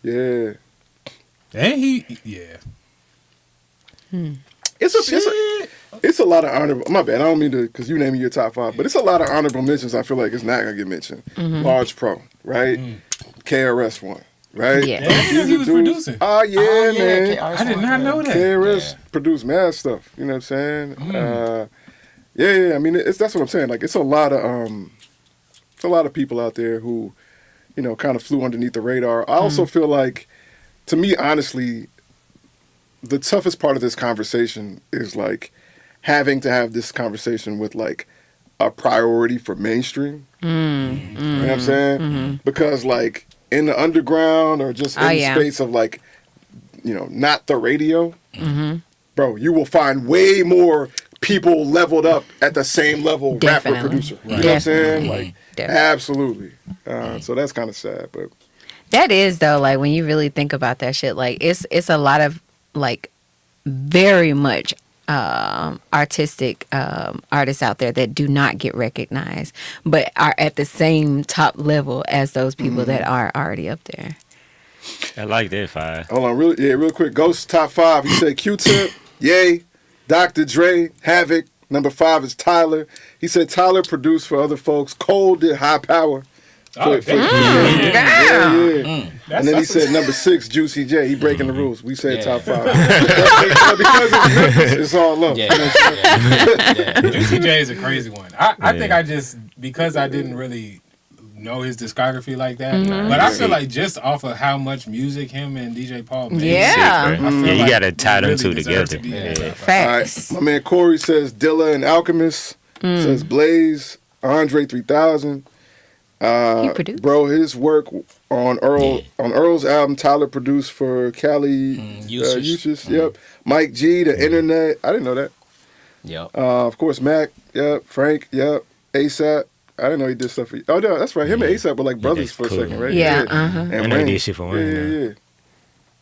Yeah. and It's a lot of honorable. My bad. I don't mean to, because you naming your top 5, but it's a lot of honorable mentions. I feel like it's not gonna get mentioned. Large Pro, right? KRS One, right? Yeah. And he was producing. Oh yeah, man. I did not know that. KRS produced mad stuff. You know what I'm saying? Yeah. I mean, that's what I'm saying. Like, it's a lot of people out there who, you know, kind of flew underneath the radar. I also feel like, to me, honestly, the toughest part of this conversation is like having to have this conversation with like a priority for mainstream. You know what I'm saying? Because like in the underground or just in the space of like, you know, not the radio, bro, you will find way more people leveled up at the same level rapper producer. You know what I'm saying? Like, absolutely. So that's kind of sad, but That is though, like when you really think about that shit, like it's a lot of like very much artistic artists out there that do not get recognized, but are at the same top level as those people that are already up there. I like that 5. hold on, real quick. Ghost top 5. He said Q-Tip, Ye, Dr. Dre, Havoc. Number 5 is Tyler. He said Tyler produced for other folks. Cole did High Power. Oh, Yeah. And then he said number 6, Juicy J. He breaking the rules. We said top 5. Because it's all love. Juicy J is a crazy one. I think I just, because I didn't really know his discography like that, but I feel like just off of how much music him and DJ Paul made, You gotta tie them two together. Facts. All right. My man Corey says Dilla and Alchemist. Says Blaze, Andre 3000. He produced. Bro, his work on Earl's album, Tyler produced for Cali Uses. Yep. Mike G, The Internet. I didn't know that. Yep. Of course, Mac. Yep. Frank. Yep. ASAP. I didn't know he did stuff for you. Oh, no, that's right. Him and ASAP were like brothers for a second, right? Yeah. And I know Wayne. he did shit for Wayne.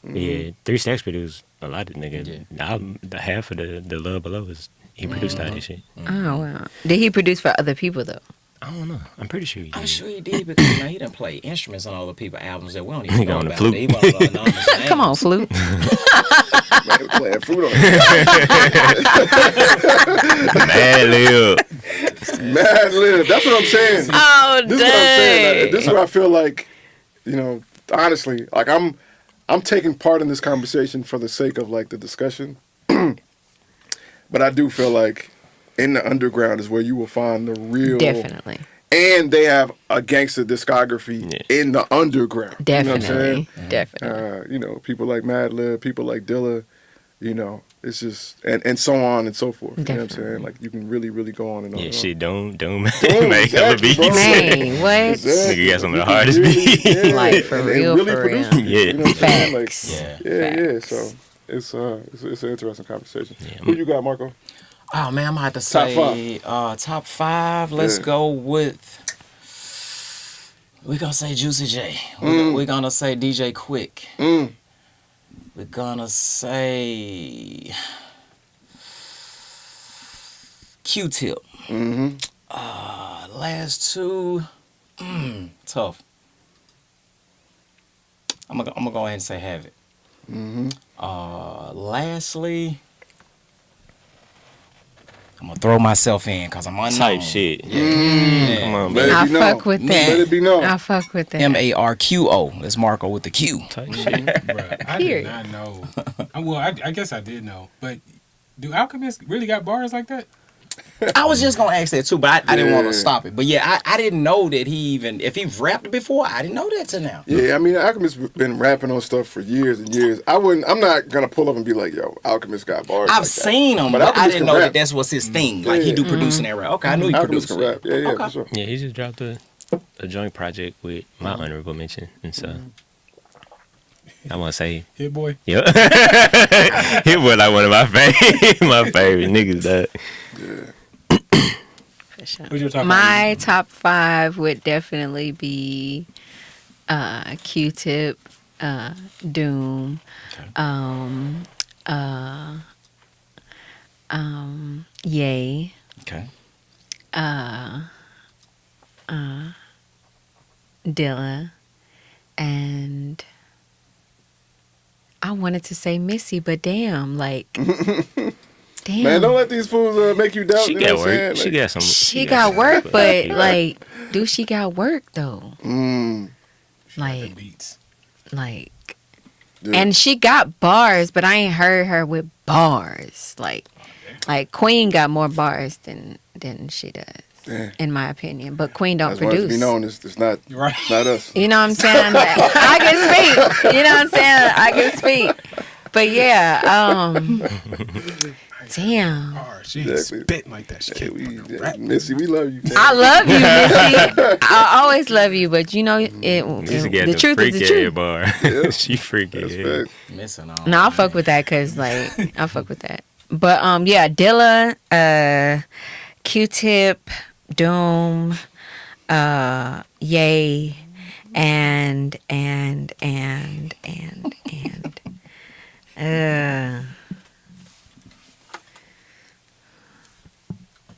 Yeah. Yeah, 3 Stacks produced a lot of niggas. The album, the half of the Love Below is he produced all this shit. Oh wow. Did he produce for other people though? I don't know. I'm pretty sure he did. I'm sure he did because he didn't play instruments on all the people's albums that we don't even He know on the about. flute. He one of the anonymous names. Come on, flute. Man, playing fruit on Mad Lil. Mad Lib. That's what I'm saying. Oh, This is what I'm saying. Like, this is where I feel like, you know, honestly, like I'm taking part in this conversation for the sake of like the discussion. But I do feel like in the underground is where you will find the real. Definitely. And they have a gangster discography in the underground. Definitely. You know what I'm saying? Definitely. You know, people like Madlib, people like Dilla, you know, it's just, and so on and so forth. You know what I'm saying? Like, you can really, really go on and on. Yeah, and on. shit, don't make hella exactly, beats. bro. Man, what? Exactly. Nigga got some of the You can hardest beats. yeah, Like, for and real, really for produce real. it, you know what I'm saying? Like, Facts. yeah. Facts. So it's an interesting conversation. Who you got, Marco? Oh man, I'm gonna have to say top 5. Let's go with. We're gonna say Juicy J. We're gonna say DJ Quick. We're gonna say Q-Tip. Last 2, tough. I'm gonna go ahead and say Havoc. Lastly, I'm gonna throw myself in because I'm unknown. Type shit. Yeah. Come on, Let man. it I be known. fuck with that. Let it be known. I fuck with that. Marquo. That's Marco with the Q. Type shit. Bruh, I Period. did not know. Well, I guess I did know, but do Alchemist really got bars like that? I was just gonna ask that too, but I didn't want Yeah. to stop it. But yeah, I didn't know that if he rapped before, I didn't know that till now. Yeah, I mean, Alchemist's been rapping on stuff for years and years. I'm not gonna pull up and be like, "Yo, Alchemist got bars." I've like that. seen him, But but I Alchemist didn't can know rap. that that's what's his thing. Like he Yeah. do producing and rap. Okay, I knew he Alchemist produced can it. rap. Yeah, Okay. for sure. Yeah, he just dropped a joint project with my honorable mention, and so I want to say, Hit boy. yep, he was like one of my favorite niggas. That For sure. Who's your top My top 5 would definitely be Q-Tip, Doom, Ye, Okay. Dilla, and I wanted to say Missy, but damn, like, damn. Man, don't let these fools make you doubt. she you know got what I'm work. saying? She got some. She got work, but like, do she got work though? Mm, Like, beats? like, yeah. and she got bars, but I ain't heard her with bars. Like Queen got more bars than she does, Yeah. in my opinion. But Queen don't That's why it's produce. be known. It's not. You're right. It's not us. You know what I'm saying? Like, I can speak. You know what I'm saying? I can speak. But yeah, damn. Bars. She ain't Exactly. spitting like that. She Hey, can't Missy, we love you. Man. I love you, Missy. I always love you, but you know, the truth is the truth. bar. She freaky. That's Yeah. facts. Missing on. No, I'll fuck with that because, like, I'll fuck with that. But, yeah, Dilla, Q-Tip, Doom, Ye, and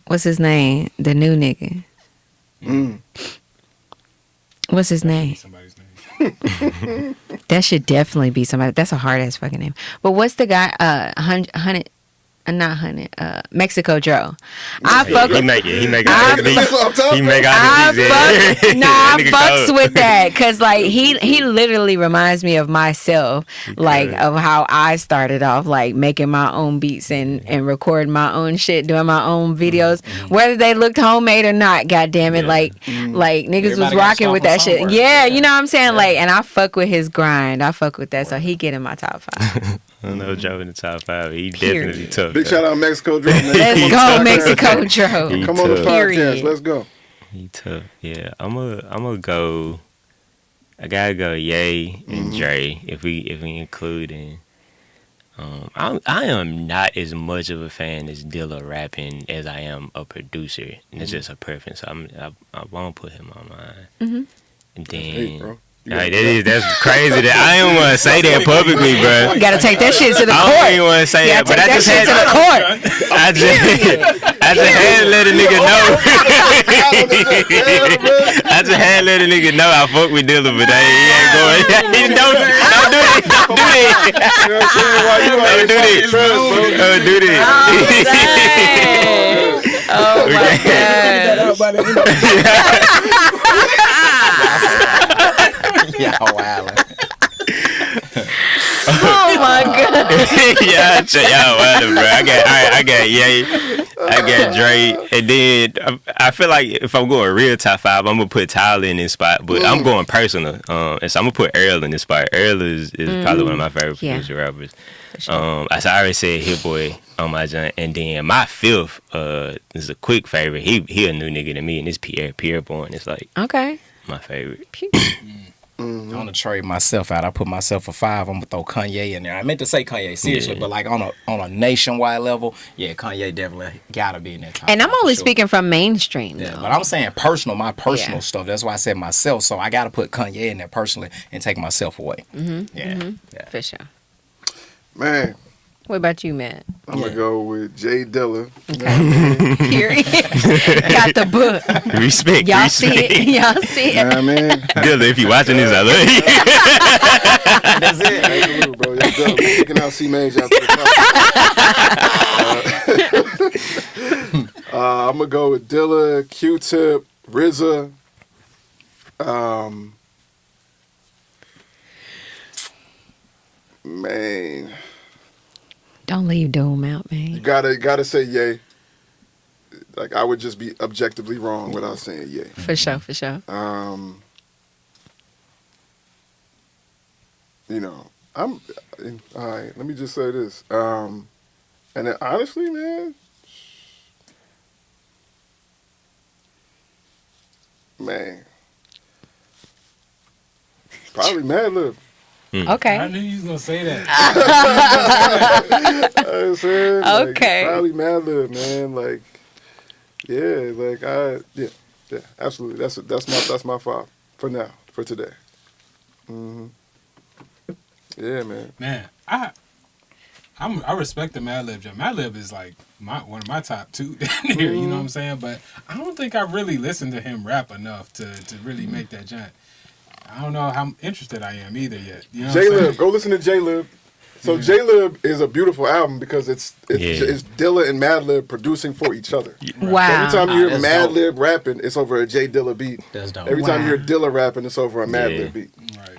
what's his name? The new nigga. Mm. What's his name? somebody's name. That should definitely be somebody. That's a hard ass fucking name. But what's the guy? Not Hundred. Mexico Joe. I fuck He with. make it. He make I all the beats. That's what I'm talking He make all I the beats. fuck, nah, I Nigga fucks cold. with that because like he literally reminds me of myself, like of how I started off, like making my own beats and recording my own shit, doing my own videos, whether they looked homemade or not. God damn it, Yeah. like niggas was Everybody gotta rocking start with from that shit. somewhere. Yeah, you know what I'm saying, like, and I fuck with his grind. I fuck with that, so he get in my top 5. I don't know Joe in the top 5. He Period. definitely tough. Big though. shout out Mexico Joe. Man. Let's Come on the go, podcast. Mexico Joe. He Come on the tough. podcast. Period. Let's go. He tough. Yeah, I'm gonna go. I gotta go Ye and Dre if we include in. I am not as much of a fan as Dilla rapping as I am a producer. And it's just a preference. I won't put him on mine. And then. Hey, bro. You Like, gotta- that's crazy. That I didn't want to say that publicly, bro. You gotta take that shit to the I don't court. even want to say You that, gotta but take I just that shit had to the court. I just had to let a nigga know. I just had to let a nigga know I fuck with Dilla, but he ain't going. Don't do it. Don't do it. You know what I'm saying? Why you Don't do always this. trust, bro? Don't do this. Oh my god. Yeah, wow. Oh my god. Yeah, whatever, bro. I got Ye, I got Dre, and then I feel like if I'm going real top 5, I'm gonna put Tyler in this spot, but I'm going personal. And so I'm gonna put Earl in this spot. Earl is probably one of my favorite Yeah. producer rappers. As I already said, Hit Boy on my joint, and then my 5th is a quick favorite. He a new nigga to me, and it's Pierre Bourne. It's like Okay. my favorite. I'm gonna trade myself out. I put myself for 5. I'm gonna throw Kanye in there. I meant to say Kanye seriously, Yeah. but like on a nationwide level, yeah, Kanye definitely gotta be in that top. And I'm 5 for only sure. speaking from mainstream Yeah, though. but I'm saying my personal Yeah. stuff. That's why I said myself. So I gotta put Kanye in there personally and take myself away. Yeah. For sure. Man, What about you, Matt? I'm gonna go with Jay Dilla. Period. Got the book. Respect. Y'all see respect. it? Y'all see You know it? what I mean? Dilla, if you watching this, I love you. That's it. Absolutely, bro. Yo, Dilla, kicking out C Major out to the top. I'm gonna go with Dilla, Q-Tip, RZA. Man, Don't leave Doom out, you man. gotta say Ye. Like I would just be objectively wrong without saying Ye. For sure, for sure. You know, all right. Let me just say this. And then honestly, man, probably Madlib. I Okay. knew you was gonna say that. I said, like, Okay. probably Madlib, man. Like, yeah, absolutely. That's my five for now, for today. Yeah, man. Man, I respect the Madlib jump. Madlib is like one of my top two down here. You know what I'm saying? But I don't think I really listened to him rap enough to really make that jump. I don't know how interested I am either yet. You know what I'm saying? J-Lib, go listen to J-Lib. So J-Lib is a beautiful album because it's Dilla and Madlib producing for each other. Wow. Every time you hear that's Madlib rapping, it's over a J Dilla beat. That's dope. Every time you hear Wow. Dilla rapping, it's over a Madlib Yeah. beat.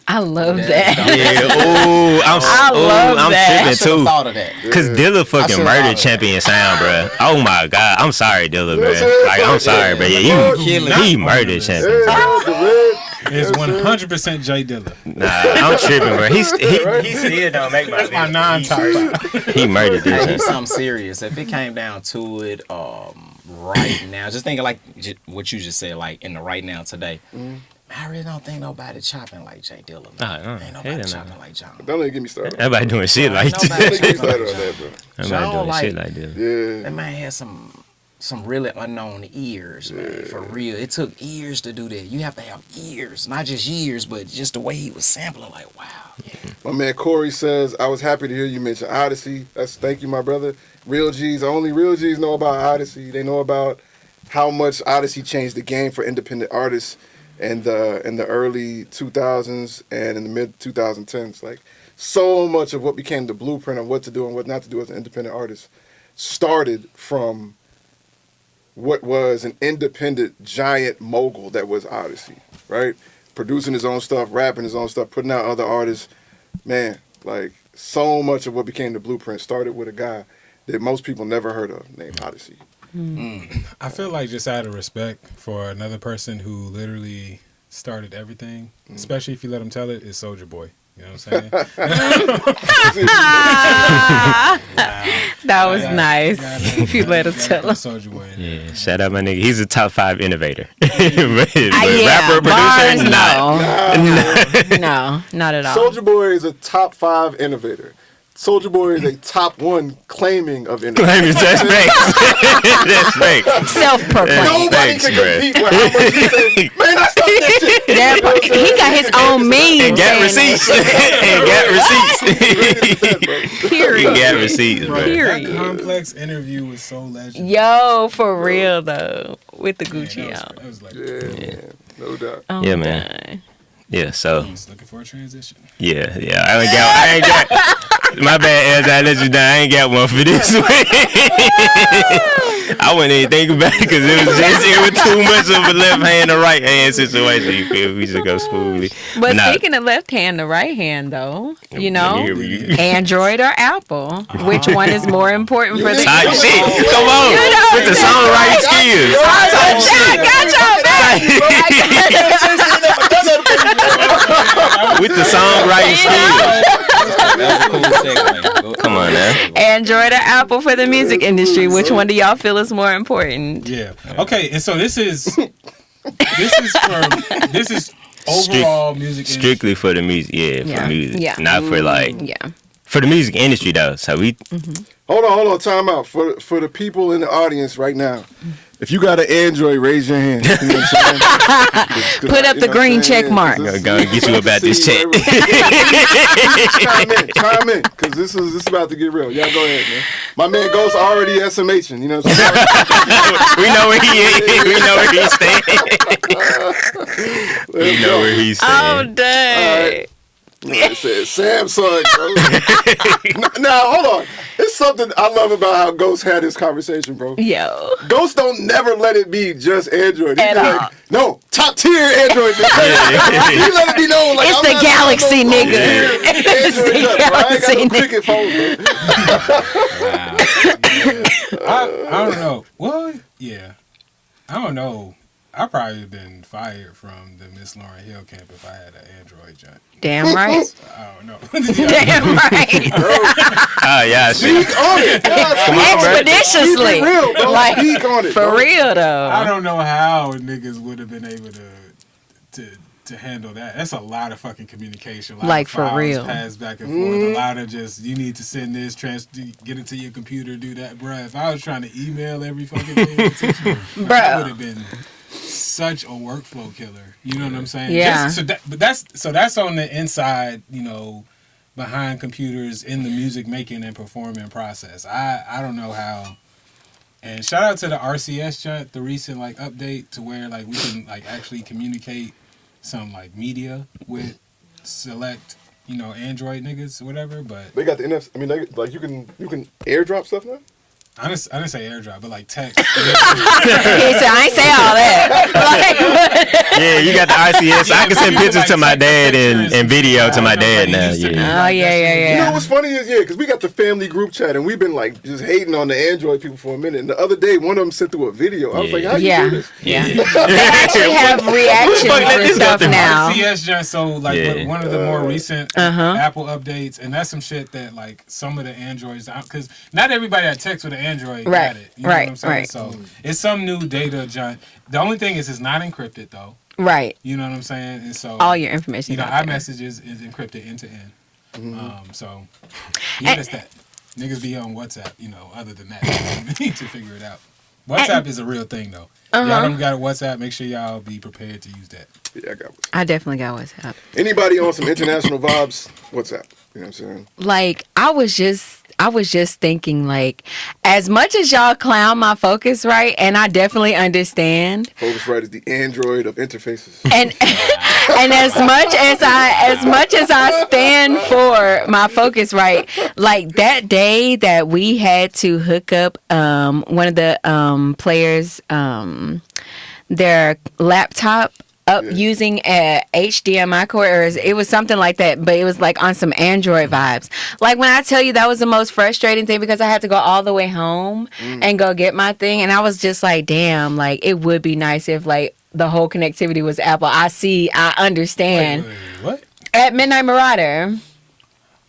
I love That's that. dope. Yeah, love I'm that. I tripping should have too. thought of that. Cause Dilla fucking should've murdered thought of Champion Sound, bro. Oh my god, I'm sorry, Dilla, Yes, bro. sir. Like I'm sorry, bro. Yeah, Yeah, he murdered Champion. Yeah, the red. It's 100% J Dilla. Nah, I'm tripping, bro. He still don't make my My non-top five. He murdered Hey, this. here's something serious. If it came down to it, right now, just thinking like what you just said, like in the right now today. I really don't think nobody chopping like J Dilla. Ain't nobody hell no. chopping like John. Don't even get me started. Everybody doing shit like Nobody Don't that. get me chopping like started on that, John. bro. Everybody doing like- shit like this. Yeah. That man had some really unknown ears, man. For real, it took years to do that. You have to have ears, not just years, but just the way he was sampling. Like, wow. My man Corey says, I was happy to hear you mention Odyssey. Thank you, my brother. Real G's, only real G's know about Odyssey. They know about how much Odyssey changed the game for independent artists in the early 2000s and in the mid 2010s. Like, so much of what became the blueprint of what to do and what not to do as an independent artist started from what was an independent giant mogul that was Odyssey, right? Producing his own stuff, rapping his own stuff, putting out other artists. Man, like, so much of what became the blueprint started with a guy that most people never heard of named Odyssey. I feel like just out of respect for another person who literally started everything, especially if you let him tell it, is Soulja Boy. You know what I'm saying? That was nice. If you let him tell us. Soulja Boy. in there. Yeah, shout out my nigga. He's a top 5 innovator. But Yeah, rapper, bars, producer, not. No, not at all. Soulja Boy is a top 5 innovator. Soulja Boy is a top 1 claiming of innovator. That's fake. That's fake. Self-proclaimed. Nobody Thanks, can bruh. compete with how much he say, man, I stop that shit. That part- he got his own meme. And got saying receipts. that. And got receipts. He Period. got receipts, bro. That Period. complex interview was so legendary. Yo, for real though, with the Man, Gucci that out. was like, Yeah, man, no doubt. Oh, Yeah, man. dang. Yeah, so I was looking for a transition. yeah. I ain't got my bad as I let you down. I ain't got one for this one. I wouldn't even think about it because it was too much of a left hand or right hand situation. You feel me? We just go smoothly. But nah, speaking of left hand to right hand though, you know, here we go. Android or Apple, which one is more important for the Type You shit. know, Come on. you know, With the songwriting skills. I got your back. With the songwriting skills. That was a cool segue. Come on now. Android or Apple for the music industry, which one do y'all feel is more important? Yeah. Okay, and so this is overall music industry. Strictly for the music. Yeah, for Yeah. music. Yeah. Not for like, Yeah. for the music industry though. So we, Hold on, time out. For the people in the audience right now, if you got an Android, raise your hand. You know what I'm saying? 'Cause Put up you the know what green I'm saying? check mark. 'Cause this Gonna is- get you about this See, check. chime in, because this is about to get real. Y'all go ahead, man. My man Ghost already SMHing, you know what I'm saying? we know where he is. We know where he's staying. We know where he's Oh, staying. dang. It said Samsung, bro. Now, hold on. It's That's something I love about how Ghost had this conversation, bro. Yo. Ghost don't never let it be just Android. He's At like, all. no, top tier Android. He let it be known like It's I'm the not Galaxy, no nigga. Android the junk, bro. I ain't got no Galaxy, cricket phone, bro. I don't know. Well, yeah. I don't know. I probably have been fired from the Miss Lauryn Hill camp if I had an Android junk. Damn right. I don't know. Damn right. Oh yeah, shit. Speak on it. Expeditiously. Keep it real, bro. Like, Speak on it, for bro. real though. I don't know how niggas would have been able to handle that. That's a lot of fucking communication. A lot Like, of for files real. Passed back and forth. A lot of just, you need to send this, get it to your computer, do that. Bruh, if I was trying to email every fucking thing, that would have been such a workflow killer. You know what I'm saying? Yeah. That's on the inside, you know, behind computers in the music making and performing process. I don't know how. And shout out to the RCS chat, the recent like update to where like we can like actually communicate some like media with select, you know, Android niggas or whatever. But They got the NFC. I mean, like you can airdrop stuff now. I didn't say airdrop, but like text. He said, I ain't say all that. Yeah, you got the ICS. I can send pictures to my dad and video to my dad now. Yeah. Oh, yeah. You know what's funny is, because we got the family group chat and we've been like just hating on the Android people for a minute. And the other day, one of them sent through a video. I was like, how you do this? Yeah. They actually have reactions for stuff now. RCS just so like one of the more recent Apple updates, and that's some shit that like some of the Androids, because not everybody that texts with an Android got it. You know what I'm saying? So it's some new data, John. The only thing is it's not encrypted though. Right. You know what I'm saying? And so all your information. You know, iMessage is encrypted end to end. So yeah, that's that. Niggas be on WhatsApp. You know, other than that, you need to figure it out. WhatsApp is a real thing though. Y'all don't got a WhatsApp. Make sure y'all be prepared to use that. Yeah, I got WhatsApp. I definitely got WhatsApp. Anybody on some international vibes? WhatsApp. You know what I'm saying? Like, I was just thinking, like, as much as y'all clown my Focusrite, and I definitely understand. Focusrite is the Android of interfaces. And as much as I stand for my Focusrite, like that day that we had to hook up one of the players their laptop up using a HDMI cord, or it was something like that, but it was like on some Android vibes. Like when I tell you that was the most frustrating thing, because I had to go all the way home and go get my thing, and I was just like, damn, like it would be nice if like the whole connectivity was Apple. I understand. Wait, what? At Midnight Marauder.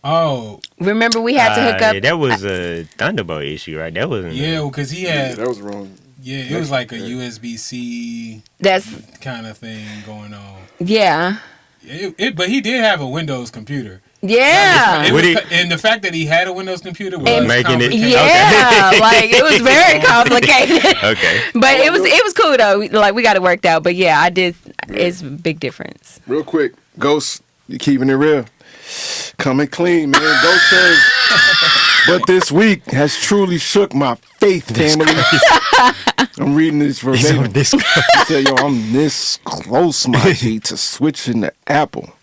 Oh. Remember we had to hook up. Yeah, that was a Thunderbolt issue, right? That wasn't. Yeah, because he had. That was wrong. Yeah, it was like a USB-C That's kind of thing going on. Yeah. But he did have a Windows computer. Yeah. And the fact that he had a Windows computer was making it. Yeah, like it was very complicated. Okay. But it was cool though. Like we got it worked out. But yeah, I did. It's a big difference. Real quick, Ghost, you keeping it real. Coming clean, man. Ghost says, but this week has truly shook my faith, family. I'm reading this verbatim. He said, yo, I'm this close, my G, to switching to Apple.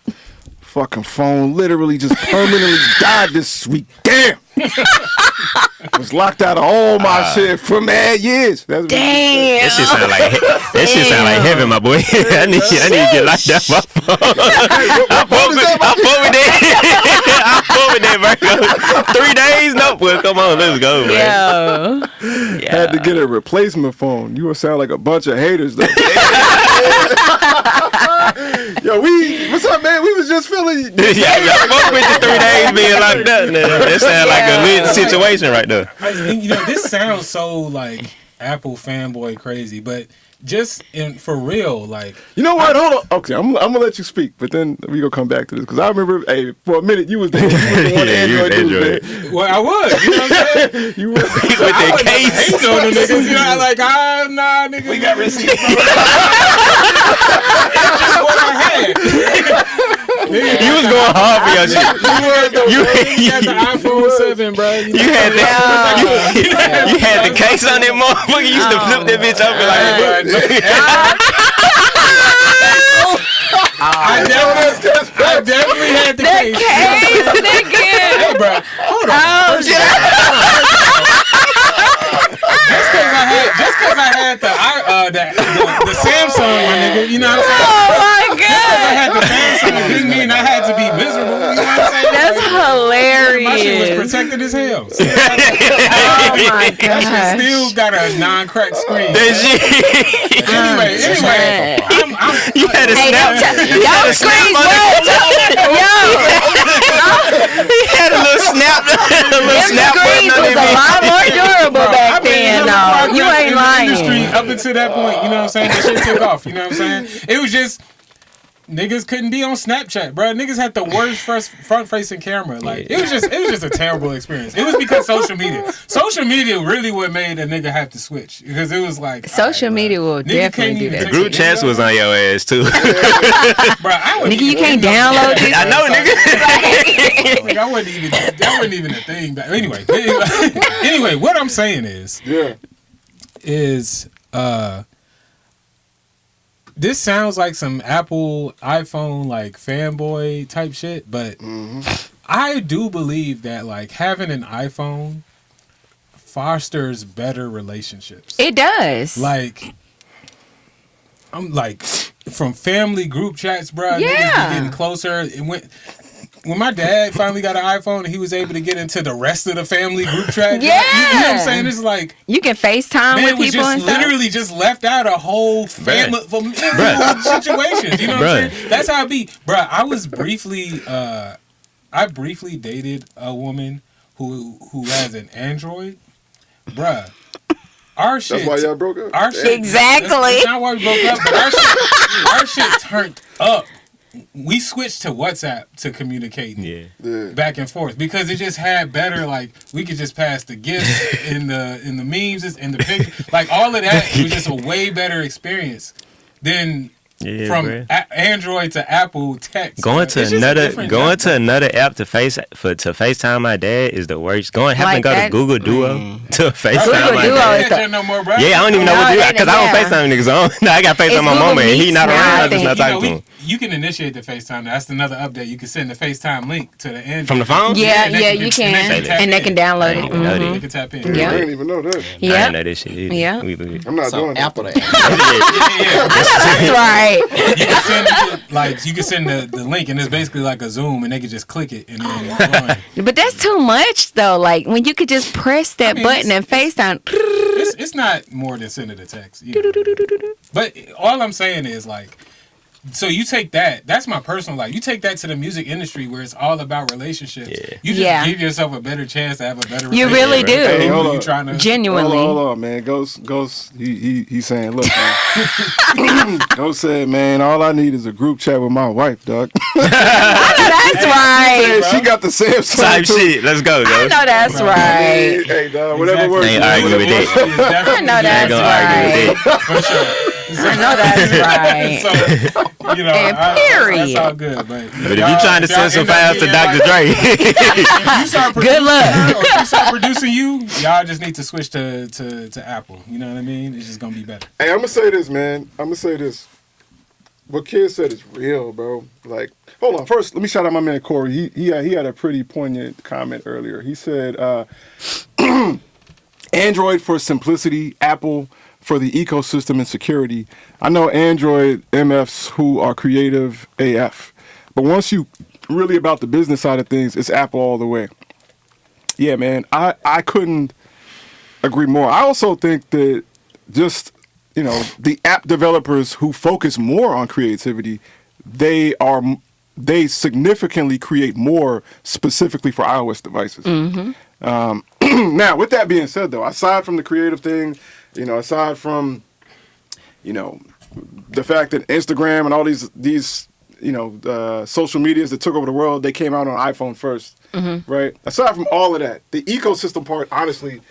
Fucking phone literally just permanently died this week. Damn! Was locked out of all my shit for mad years. That's Damn. That shit sound like heaven, my boy. I need to get locked out my phone. I'm with that. I'm with that, bro. 3 days? Nope. Well, come on, let's go, man. Yo. Had to get a replacement phone. You would sound like a bunch of haters, though. Yo, what's up, man? We was just feeling. Yeah, y'all fuck with the 3 days being locked up. That sound like a lit situation right there. You know, this sounds so like Apple fanboy crazy, but just for real, like. You know what? Hold on. Okay, I'm gonna let you speak, but then we gonna come back to this because I remember, for a minute you was the one Android dude, man. Well, I was. You know what I'm saying? You was with that case. Hate on the niggas. You know, like nah, nigga. We got receipts. That's just what I had. You was going hard for your shit. You had the iPhone 7, bro. You had the case on that motherfucker. You used to flip that bitch up and like. I definitely had the case. Case, nigga. Hey, bro. Hold on. Oh, shit. because I had the Samsung, my nigga. You know what I'm saying? Oh my I god, had the Samsung. Didn't mean I had to be miserable. You know what I'm saying? that's hilarious. My shit was protected as hell. So, Oh my that shit god. still got a non-cracked screen. That shit. Anyway, You had a Hey, snap. y'all screens, bro. Yo, He had a little snap. A little them snap screens button on was a that lot more durable Bro, back I've been then. hella No, progress you ain't in the industry lying. up until that point. You know what I'm saying? That shit took off. You know what I'm saying? It was just niggas couldn't be on Snapchat, bro. Niggas had the worst front-facing camera. Like it was just a terrible experience. It was because social media really what made a nigga have to switch because it was like Social media will nigga definitely can't do even that. take group it. chats was on your ass too. Bro, I wasn't Nigga, you even can't in those- download this. I know, nigga. Like, that wasn't even a thing. Anyway, what I'm saying is this sounds like some Apple iPhone like fanboy type shit, but I do believe that like having an iPhone fosters better relationships. It does. Like I'm like from family group chats, bro. Niggas be Yeah. getting closer. And when my dad finally got an iPhone and he was able to get into the rest of the family group chat, you know what I'm saying? It's like You can FaceTime man with was people just and stuff. literally just left out a whole family from situations. You know what I'm saying? That's how it be, bro. I was briefly, I briefly dated a woman who has an Android, bruh. Our shit. That's why y'all broke up. Our shit. Exactly. That's not why we broke up, but our shit turned up. We switched to WhatsApp to communicate back and forth because it just had better, like we could just pass the gifts in the memes and the pictures, like all of that was just a way better experience than from Android to Apple text. Going to another app to FaceTime my dad is the worst. Having Like to go that? to Google Duo to FaceTime Google my Duo dad. is the- no more, bro. Yeah, I don't even know No, what to do that- because I don't yeah. FaceTime niggas on. I got FaceTime It's my Google mama and he Meets not now, around. I I just not think. talking to him. You can initiate the FaceTime. That's another update. You can send the FaceTime link to the Android. From the phone? Yeah, and they you can. tap And they in. can download it. didn't know that. They can tap in. Yeah. I didn't even know that. I Yeah. didn't know this shit either. Yeah. I'm not So doing Apple that. to Android. That's right. You can send you can send the link and it's basically like a Zoom and they can just click it and then But that's too much though. Like when you could just press that I mean, button and FaceTime. it's not more than sending a text. You know. But all I'm saying is like, so you take that. That's my personal life. You take that to the music industry where it's all about relationships. Yeah. You just Yeah. give yourself a better chance to have a better. You relationship. really do. Hey, hold You on. trying to Genuinely. Hold on, man. Ghost, he's saying, look, man. Ghost said, man, all I need is a group chat with my wife, dog. That's right. She got the Samsung Type too. shit. Let's go, I though. know that's right. Hey, dog, whatever works. Ain't arguing with that. I know that's gonna argue with right. For sure. I know that's right. So, you know, And that's period. all good. But But if you trying to send some files to Dr. Dre, if you start Good luck. or if you start producing y'all just need to switch to Apple. You know what I mean? It's just gonna be better. Hey, I'm gonna say this, man. What Kid said is real, bro. Like, hold on. First, let me shout out my man Corey. He had a pretty poignant comment earlier. He said, Android for simplicity, Apple for the ecosystem and security. I know Android MFs who are creative AF, but once you really about the business side of things, it's Apple all the way. Yeah, man. I couldn't agree more. I also think that just, you know, the app developers who focus more on creativity, they significantly create more specifically for iOS devices. Now, with that being said, though, aside from the creative thing, you know, aside from, you know, the fact that Instagram and all these you know, social medias that took over the world, they came out on iPhone first, right? Aside from all of that, the ecosystem part, honestly,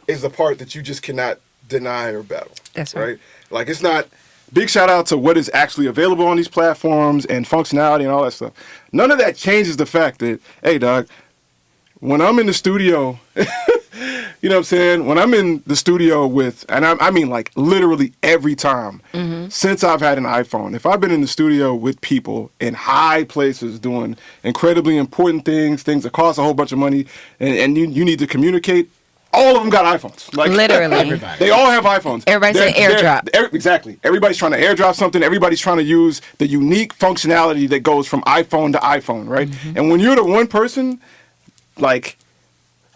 is the part that you just cannot deny or battle. That's right. Like, it's not. Big shout out to what is actually available on these platforms and functionality and all that stuff. None of that changes the fact that, hey, dog, when I'm in the studio, you know what I'm saying? When I'm in the studio with, and I mean like literally every time since I've had an iPhone, if I've been in the studio with people in high places doing incredibly important things that cost a whole bunch of money, and you need to communicate, all of them got iPhones. Like Literally. they all have iPhones. Everybody said AirDrop. Exactly. Everybody's trying to AirDrop something. Everybody's trying to use the unique functionality that goes from iPhone to iPhone, right? And when you're the one person, like,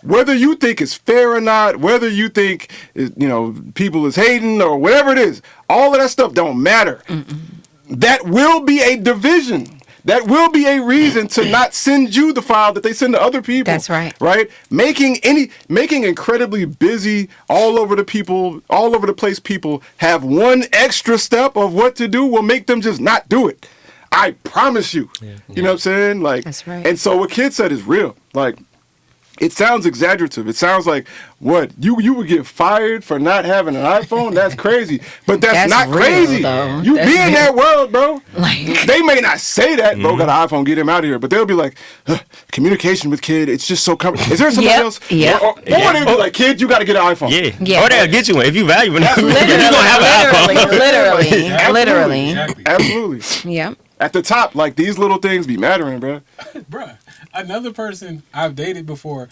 whether you think it's fair or not, whether you think, people is hating or whatever it is, all of that stuff don't matter. That will be a division. That will be a reason to not send you the file that they send to other people. That's right. Right? Making incredibly busy, all over the place people have one extra step of what to do will make them just not do it. I promise you. Yeah. You know what I'm saying? Like, that's right. And so what Kid said is real. Like, it sounds exaggerative. It sounds like, what, you would get fired for not having an iPhone? That's crazy. But that's not real, crazy. though. You be in that world, bro. Like, they may not say that, bro, got an iPhone, get him out of here. But they'll be like, communication with Kid, it's just so comfortable. Is there somebody else? Yeah. Or they'll be like, Kid, you got to get an iPhone. Yeah. Or they'll get you one. If you value it, you're going to have an iPhone. Literally. Absolutely. Yeah. At the top, like, these little things be mattering, bro. Bruh, another person I've dated before,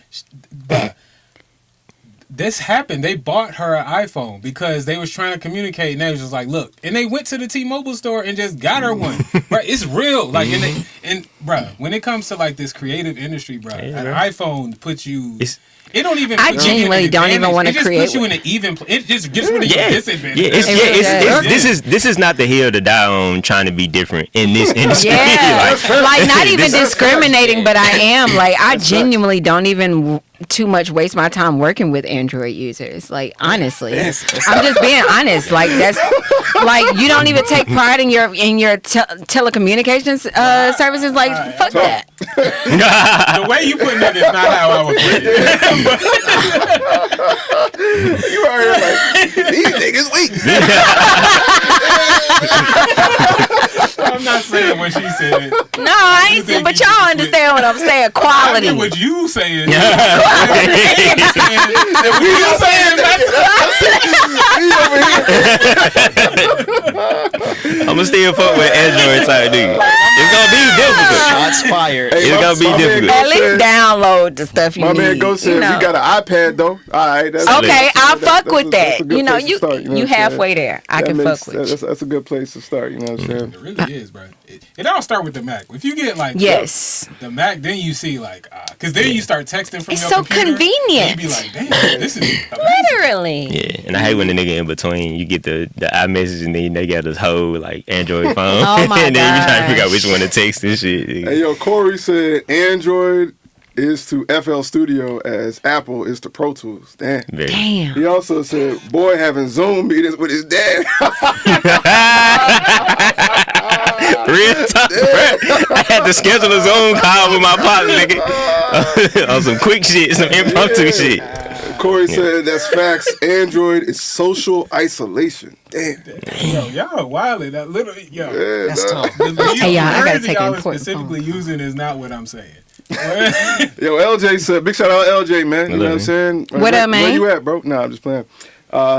bruh, this happened. They bought her an iPhone because they was trying to communicate, and they was just like, look. And they went to the T-Mobile store and just got her one. Bruh, it's real. Like, and bruh, when it comes to, like, this creative industry, bruh, an iPhone puts you... It don't even. I genuinely don't even want to create. It just puts you in an even. It just gets rid of your disadvantage. This is not the hill to die on. Trying to be different in this industry. Yeah, like not even discriminating, but I am. Like, I genuinely don't even too much waste my time working with Android users. Like, honestly, I'm just being honest. Like, that's like, you don't even take pride in your telecommunications services. Like, fuck that. The way you putting it is not how I would put it. You are here like, these niggas weak. I'm not saying what she said. No, I ain't saying, but y'all understand what I'm saying. Quality. I get what you saying. I'm gonna still fuck with Android type dude. It's gonna be difficult. Shots fired. It's gonna be difficult. At least download the stuff you My need. man Go said, we got an iPad though. All right. Okay, I'll fuck with that. You halfway there. I can fuck with you. That's a good place to start. You know what I'm saying? It really is, bro. It all start with the Mac. If you get like the Mac, then you see like, because then you start texting from it's your so computer. convenient. And you be like, damn, this is amazing. Literally. Yeah, and I hate when the nigga in between, you get the iMessage and then they got this whole like Android phone. Oh my and then you trying to figure out gosh. which one to text and shit. Hey, yo, Corey said Android is to FL Studio as Apple is to Pro Tools. Damn. Damn. He also said, boy having Zoom meetings with his dad. Real talk, bro. I had to schedule a Zoom call with my partner, nigga. On some quick shit, some impromptu shit. Corey said that's facts. Android is social isolation. Damn. Yo, y'all wildin'. That literally, yo. That's tough. Hey, y'all, I gotta The take y'all an are important specifically phone. using is not what I'm saying. Yo, LJ said, big shout out LJ, man. You know what I'm saying? What up, man? Where you at, bro? Nah, I'm just playing.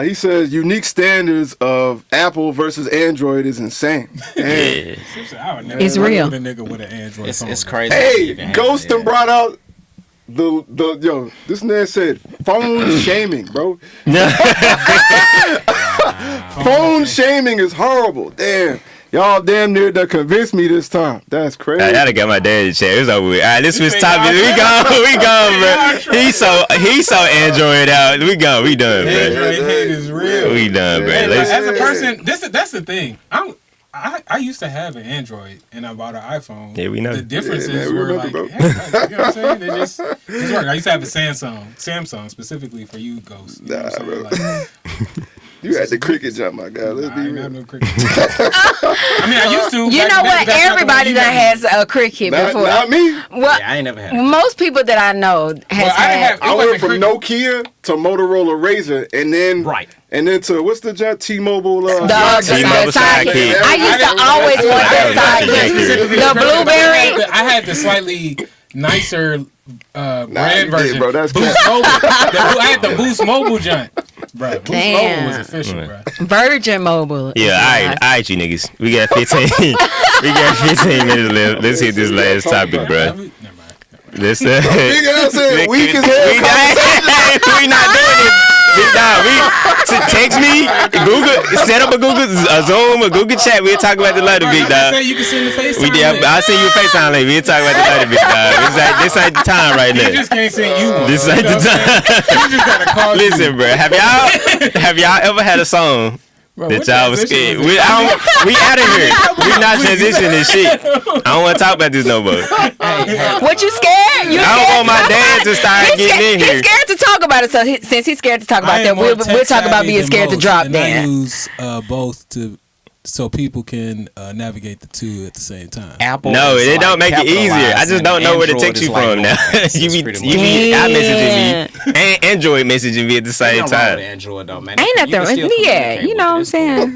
He says unique standards of Apple versus Android is insane. Yeah. It's real. With a nigga with an Android phone. It's crazy. Hey, Ghostin brought out the this man said phone shaming, bro. Phone shaming is horrible. Damn. Y'all damn near done convinced me this time. That's crazy. I gotta get my dad to chat. It's over with. All right, let's switch topics. We gone, bro. He saw Android out. We gone. We done, bro. Android hate is real. We done, bro. As a person, that's the thing. I used to have an Android and I bought an iPhone. Yeah, we know. The differences Yeah, man, we were remember, like, bro. hey, like, you know what I'm saying? They just work. I used to have a Samsung specifically for you, Ghost. You know what I'm saying? Like, You had the cricket jump, my guy. Let's I be ain't real. have no cricket. I mean, I used to. You know what? Everybody that has a cricket before. Not me. Well, Yeah, I ain't never had it. most people that I know has had. I went from Nokia to Motorola Razr, and then to what's the jet? T-Mobile. T-Mobile sidekick. sidekick. I used to always want that sidekick. The blueberry. I had the slightly nicer brand version. Bro, that's Boost Mobile. I had the Boost Mobile joint. Bro, Boost Damn. Mobile was official, bro. Virgin Mobile. Yeah, all right, you niggas. We got 15. We got 15 minutes left. Let's hit this last topic, bro. Never mind. This Big Al said weak as hell. we not doing this. Big dog, text me, Google, set up a Zoom, a Google chat. We'll talk about the later, big dog. You can send the FaceTime. I'll send you a FaceTime later. We'll talk about the later, big dog. This ain't the time right now. You just can't send you one. This ain't the time. You just gotta call. Listen, bro. Have y'all ever had a song that y'all was scared? We out of here. We not transitioning this shit. I don't want to talk about this no more. What you scared? You I don't want my dad to start getting in here. He's scared to talk about it. So since he's scared to talk about that, we'll talk about being scared to drop. And I use both so people can navigate the two at the same time. Apple. No, it don't make it easier. I just don't know where to text you from now. you be iMessaging me and Android messaging me at the same time. Android though, man. Ain't nothing. Yeah, you know what I'm saying.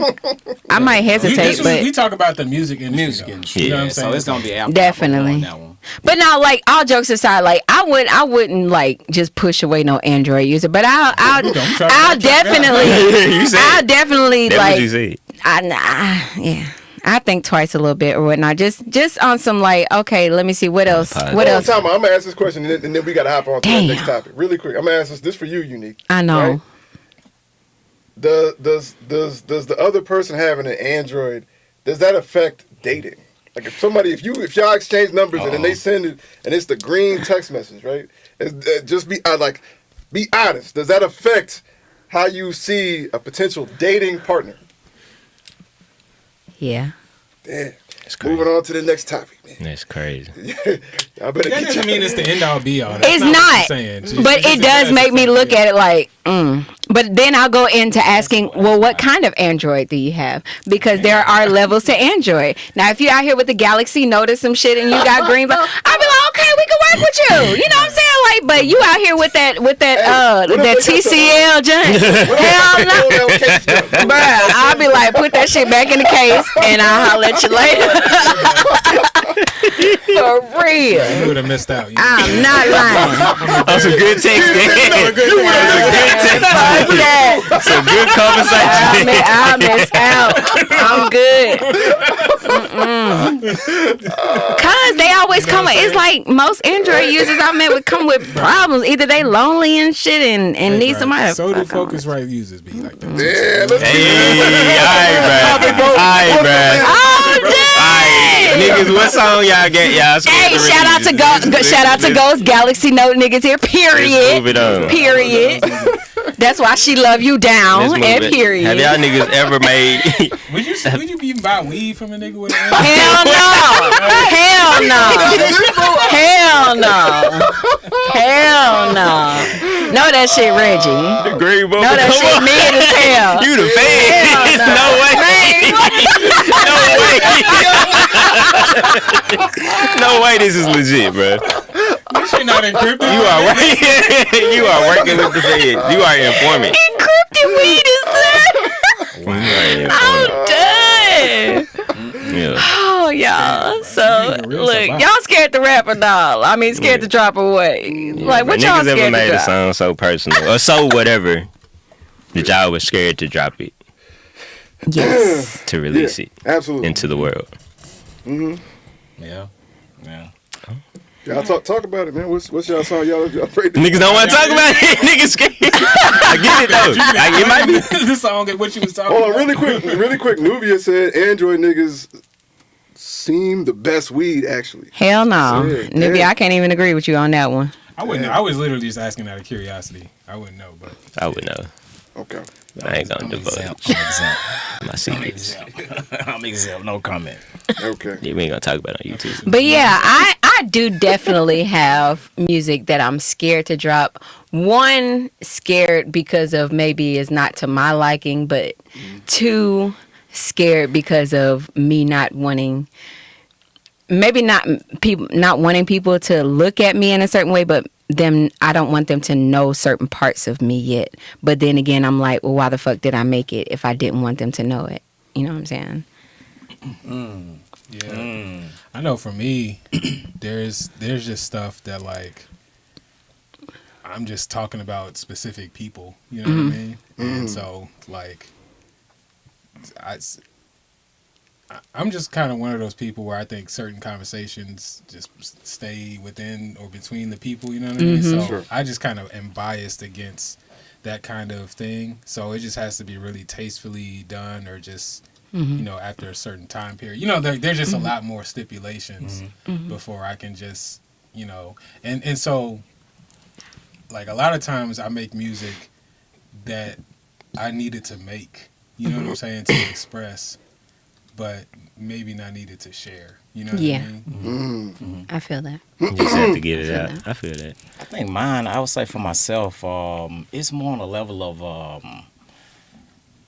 I might hesitate, but we talk about the music industry. You know what I'm saying? So it's gonna be Apple. Definitely. On that one. But now, like, all jokes aside, like I wouldn't like just push away no Android user. But I'll definitely That's like. what you said. Yeah. I think twice a little bit or whatnot. Just on some like, okay, let me see what else. What else? I'm gonna ask this question and then we gotta hop on to the next topic really quick. I'm gonna ask this for you, Unique. I know. Right? Does the other person having an Android, does that affect dating? Like if y'all exchange numbers and then they send it and it's the green text message, right? Just be honest. Does that affect how you see a potential dating partner? Yeah. Damn. Moving on to the next topic, man. That's crazy. I better That doesn't mean it's the end all be all. It's not. But it does make me look at it like, But then I'll go into asking, well, what kind of Android do you have? Because there are levels to Android. Now, if you're out here with the Galaxy Note or some shit and you got green, I'll be like, okay, we can work with you. You know what I'm saying? Like, but you out here with that TCL joint. Hell no. Bruh, I'll be like, put that shit back in the case and I'll holler at you later. For real. You would have missed out. I'm not lying. That's a good text. That's a good conversation. I miss out. I'm good. Cause they always come with. It's like most Android users I met would come with problems. Either they lonely and shit and need somebody. So do Focusrite users be like that. Yeah, let's Alright, bro. Niggas, what song y'all get? Y'all hey, shout out to Ghost Galaxy Note niggas here. Period. Move it on. Period. That's why she love you down. And period. Have y'all niggas ever made? Would you even buy weed from a nigga with an Hell no. Hell no. Hell no. Hell no. No, that shit Reggie. The green book. No, that shit mid as hell. You the fan. No way. No way this is legit, bro. This shit not encrypted. You are working with the Fed. You are informant. Encrypted weed is that? I'm done. Yeah. Oh, y'all. So, look, y'all scared to rap or no? I mean, scared to drop or what? Like, what y'all niggas scared ever to made drop? a song so personal or so whatever that y'all was scared to drop it? Yes. To release it absolutely into the world. Yeah. Y'all talk about it, man. What's y'all song? Y'all afraid to Niggas don't want to talk about it. Niggas scared. I get it though. It might be this song. What you was talking Hold on, about? really quick. Nubia said Android niggas seem the best weed, actually. Hell no. Yeah, Nibby, I can't even agree with you on that one. I wouldn't know. I was literally just asking out of curiosity. I wouldn't know, but I would know. Okay. I ain't gonna divulge my secrets. I'm exempt. No comment. Okay. Yeah, we ain't gonna talk about it on YouTube. But yeah, I do definitely have music that I'm scared to drop. One, scared because of maybe it's not to my liking, but two, scared because of me not wanting, maybe not wanting people to look at me in a certain way, but I don't want them to know certain parts of me yet. But then again, I'm like, well, why the fuck did I make it if I didn't want them to know it? You know what I'm saying? yeah. I know for me, there's just stuff that like I'm just talking about specific people. You know what I mean? And so like I'm just kind of one of those people where I think certain conversations just stay within or between the people, you know what I mean? So Sure. I just kind of am biased against that kind of thing. So it just has to be really tastefully done, or just, you know, after a certain time period. You know, there's just a lot more stipulations before I can just, you know, and so, like, a lot of times I make music that I needed to make, you know what I'm saying, to express, but maybe not needed to share. You know what Yeah. I mean? I feel that. You just have to get it out. I feel that. I think mine, I would say for myself, it's more on the level of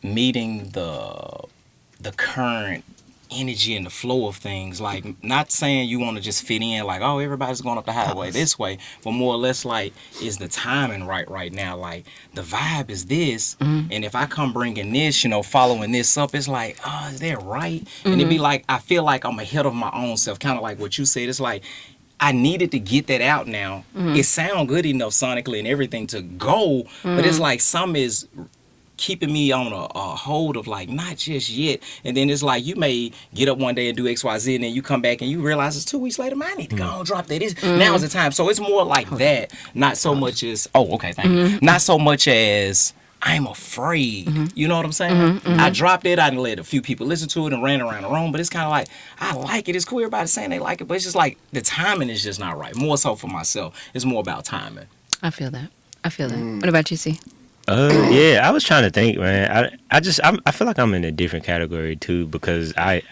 meeting the current energy and the flow of things. Like, not saying you want to just fit in, like, oh, everybody's going up the highway this way, but more or less like, is the timing right now? Like, the vibe is this, and if I come bringing this, you know, following this up, it's like, oh, is that right? And it'd be like, I feel like I'm ahead of my own self, kind of like what you said. It's like, I needed to get that out now. It sound good enough sonically and everything to go, but it's like some is keeping me on a hold of, like, not just yet. And then it's like, you may get up one day and do XYZ, and then you come back and you realize it's 2 weeks later, man, I need to go and drop that. Now is the time. So it's more like that, not so much as, thank you. Not so much as I'm afraid. You know what I'm saying? I dropped it, I let a few people listen to it and ran around the room, but it's kind of like, I like it. It's cool, everybody's saying they like it, but it's just like, the timing is just not right. More so for myself. It's more about timing. I feel that. What about you, C? Yeah, I was trying to think, man. I feel like I'm in a different category too, because I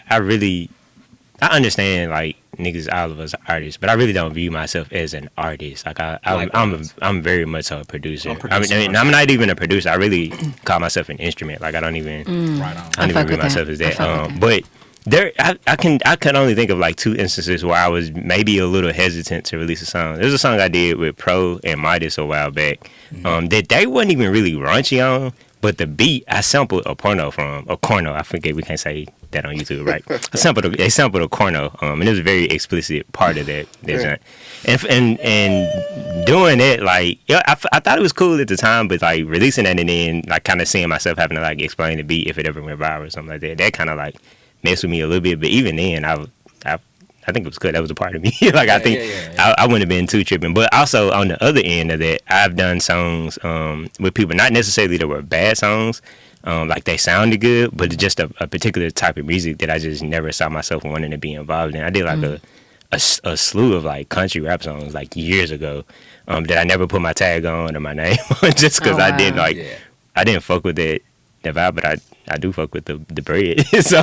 understand, like, niggas, all of us are artists, but I really don't view myself as an artist. Like, I'm very much so a producer. I mean, I'm not even a producer. I really call myself an instrument. Like, I don't even view myself as that. But I can only think of like 2 instances where I was maybe a little hesitant to release a song. There's a song I did with Pro and Midas a while back that they wasn't even really raunchy on, but the beat I sampled a porno from, a corno. I forget, we can't say that on YouTube, right? They sampled a corno, and it was a very explicit part of that joint. And doing it, like, yeah, I thought it was cool at the time, but like releasing that and then like kind of seeing myself having to like explain the beat if it ever went viral or something like that kind of like messed with me a little bit. But even then, I think it was good. That was a part of me. Like, I think I wouldn't have been too tripping. But also on the other end of that, I've done songs with people, not necessarily that were bad songs, like they sounded good, but it's just a particular type of music that I just never saw myself wanting to be involved in. I did like a slew of like country rap songs like years ago that I never put my tag on or my name on, just because I didn't fuck with that vibe, but I do fuck with the bread. So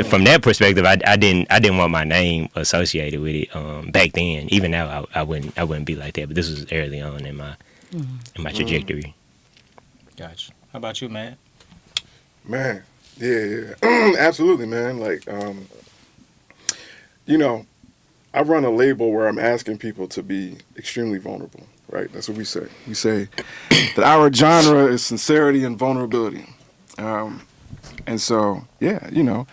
from that perspective, I didn't want my name associated with it back then. Even now, I wouldn't be like that. But this was early on in my trajectory. Gotcha. How about you, Matt? Man, yeah. Absolutely, man. Like, you know, I run a label where I'm asking people to be extremely vulnerable, right? That's what we say. We say that our genre is sincerity and vulnerability. And so, yeah, you know,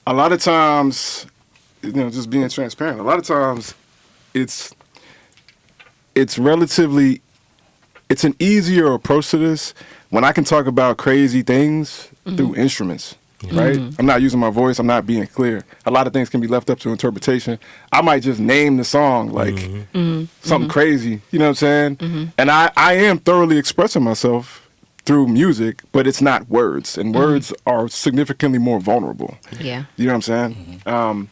a lot of times, you know, just being transparent, a lot of times it's an easier approach to this when I can talk about crazy things through instruments, right? I'm not using my voice. I'm not being clear. A lot of things can be left up to interpretation. I might just name the song like something crazy, you know what I'm saying? And I am thoroughly expressing myself through music, but it's not words, and words are significantly more vulnerable. Yeah. You know what I'm saying?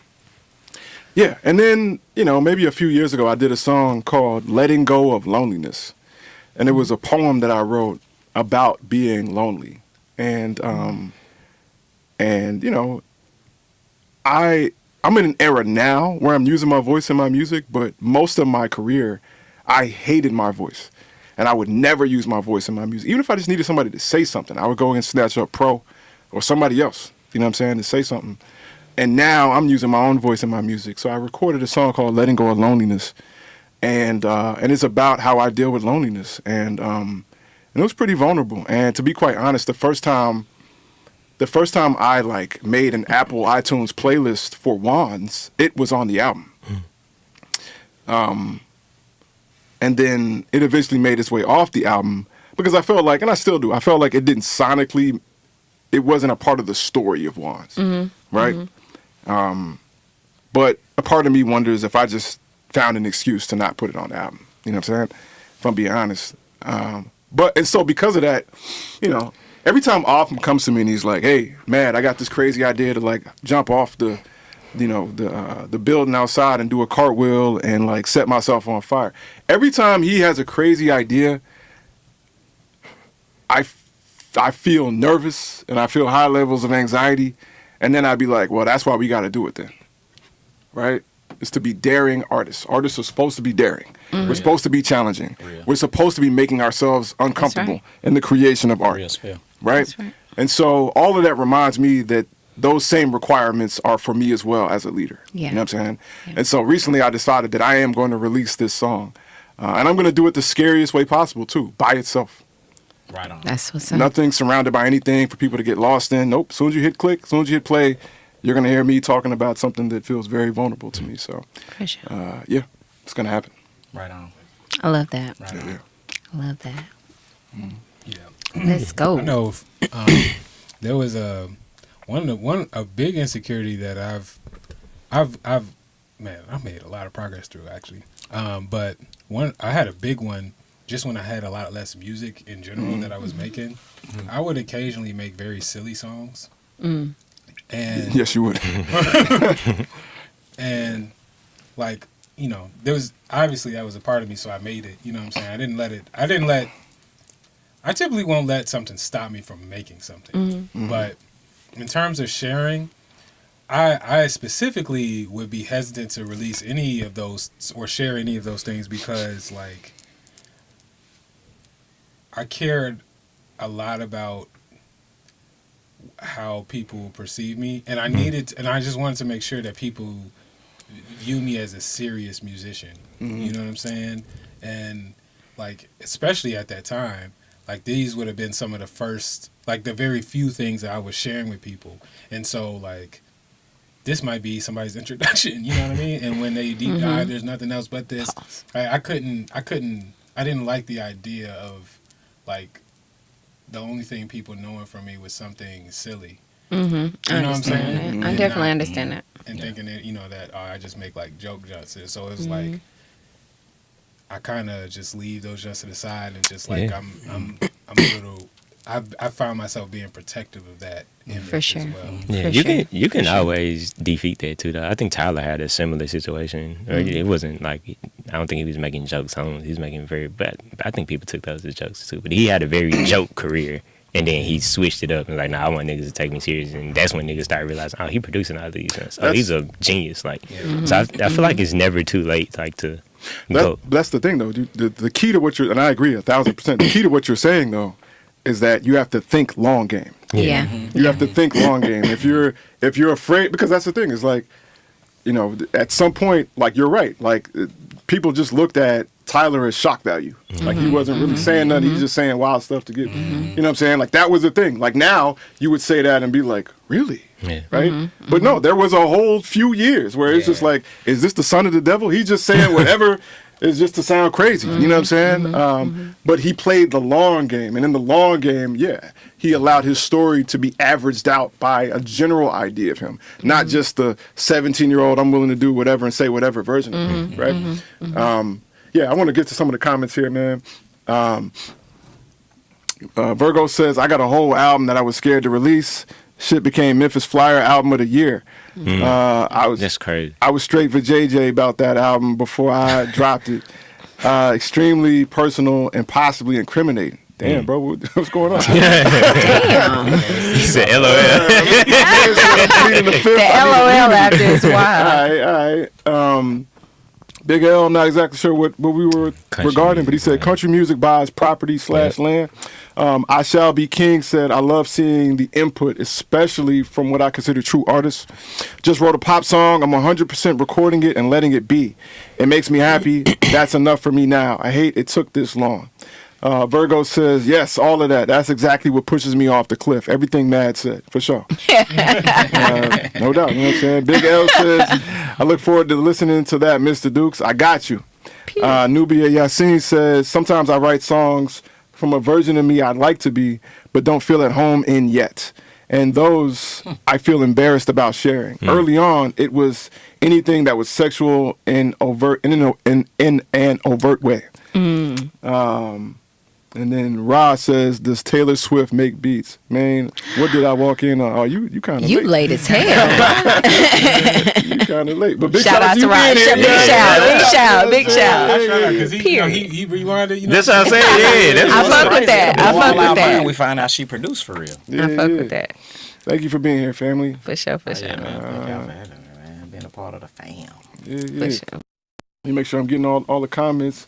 Yeah, and then, you know, maybe a few years ago, I did a song called Letting Go of Loneliness, and it was a poem that I wrote about being lonely. And you know, I'm in an era now where I'm using my voice in my music, but most of my career, I hated my voice. And I would never use my voice in my music. Even if I just needed somebody to say something, I would go and snatch up Pro or somebody else, you know what I'm saying, to say something. And now I'm using my own voice in my music. So I recorded a song called Letting Go of Loneliness. And it's about how I deal with loneliness. And it was pretty vulnerable. And to be quite honest, the first time I like made an Apple iTunes playlist for Wands, it was on the album. And then it eventually made its way off the album because I felt like, and I still do, I felt like it didn't sonically, it wasn't a part of the story of Wands, right? But a part of me wonders if I just found an excuse to not put it on the album. You know what I'm saying? If I'm being honest. And so because of that, you know, every time Autumn comes to me and he's like, "Hey, man, I got this crazy idea to like jump off the building outside and do a cartwheel and like set myself on fire." Every time he has a crazy idea, I feel nervous and I feel high levels of anxiety, and then I'd be like, "Well, that's why we got to do it then." Right? It's to be daring artists. Artists are supposed to be daring. We're supposed to be challenging. We're supposed to be making ourselves uncomfortable in the creation of art. Right? And so all of that reminds me that those same requirements are for me as well as a leader. Yeah. You know what I'm saying? Yeah. And so recently I decided that I am going to release this song. And I'm going to do it the scariest way possible too, by itself. Right on. That's what's up. Nothing surrounded by anything for people to get lost in. Nope. As soon as you hit click, as soon as you hit play, you're going to hear me talking about something that feels very vulnerable to me. So, For sure. Yeah, it's going to happen. Right on. I love that. Right on. Yeah. I love that. Yeah. Let's go. I know there was a big insecurity that I've made a lot of progress through actually. But I had a big one just when I had a lot less music in general that I was making. I would occasionally make very silly songs. And Yes, you would. and like, you know, there was obviously that was a part of me, so I made it. You know what I'm saying? I typically won't let something stop me from making something. But in terms of sharing, I specifically would be hesitant to release any of those or share any of those things because, like, I cared a lot about how people perceive me, and I just wanted to make sure that people view me as a serious musician. You know what I'm saying? And like, especially at that time, like these would have been some of the first, like the very few things that I was sharing with people. And so like, this might be somebody's introduction, you know what I mean? And when they deep dive, there's nothing else but this. I didn't like the idea of like, the only thing people knowing from me was something silly. You know what I'm saying? I definitely understand that. And thinking that, you know, that I just make like joke jokes. So it was like, I kind of just leave those just to the side and just like, I'm a little, I found myself being protective of that image For sure. as well. Yeah, you can always defeat that too. Though I think Tyler had a similar situation. It wasn't like, I don't think he was making jokes on. He was making very bad. I think people took those as jokes too. But he had a very joke career, and then he switched it up and like, I want niggas to take me serious. And that's when niggas started realizing, he producing all these things. He's a genius. Like, so I feel like it's never too late. Like to go. That's the thing though. The key to what and I agree 1,000%. The key to what you're saying though is that you have to think long game. Yeah. You have to think long game. If you're afraid, because that's the thing, is like, you know, at some point, like you're right, like people just looked at Tyler as shock value. Like he wasn't really saying nothing, he's just saying wild stuff to get, you know what I'm saying? Like that was the thing. Like now you would say that and be like, really? Yeah. Right? But no, there was a whole few years where it's just like, is this the son of the devil? He's just saying whatever is just to sound crazy. You know what I'm saying? But he played the long game. And in the long game, he allowed his story to be averaged out by a general idea of him, not just the 17-year-old, I'm willing to do whatever and say whatever version of him, right? I want to get to some of the comments here, man. Virgo says, I got a whole album that I was scared to release. Shit became Memphis Flyer album of the year. That's crazy. I was straight for JJ about that album before I dropped it. Extremely personal and possibly incriminating. Damn, bro, what's going on? Damn. He said LOL. The LOL after is wild. All right. Big L, I'm not exactly sure what we were regarding, but he said country music buys property / land. I Shall Be King said, I love seeing the input, especially from what I consider true artists. Just wrote a pop song. I'm 100% recording it and letting it be. It makes me happy. That's enough for me now. I hate it took this long. Virgo says, yes, all of that. That's exactly what pushes me off the cliff. Everything Mad said, for sure. No doubt. You know what I'm saying? Big L says, I look forward to listening to that, Mr. Dukes. I got you. Nubia Yassin says, sometimes I write songs from a version of me I'd like to be, but don't feel at home in yet. And those I feel embarrassed about sharing. Early on, it was anything that was sexual in an overt way. And then Ra says, "Does Taylor Swift make beats?" Man, what did I walk in on? Oh, you kind of You late as hell. You kind of late. But big Shout out to you Ra. being here. Big shout. Because he rewinded. You know, That's what I'm saying. Yeah, that's I what's fuck up. with that. I fuck with that. We find out she produced for real. Yeah, I fuck yeah. with that. Thank you for being here, family. For sure, for sure. Yeah, man. Thank y'all for having me, man. Being a part of the fam. Yeah, For yeah. sure. Let me make sure I'm getting all the comments.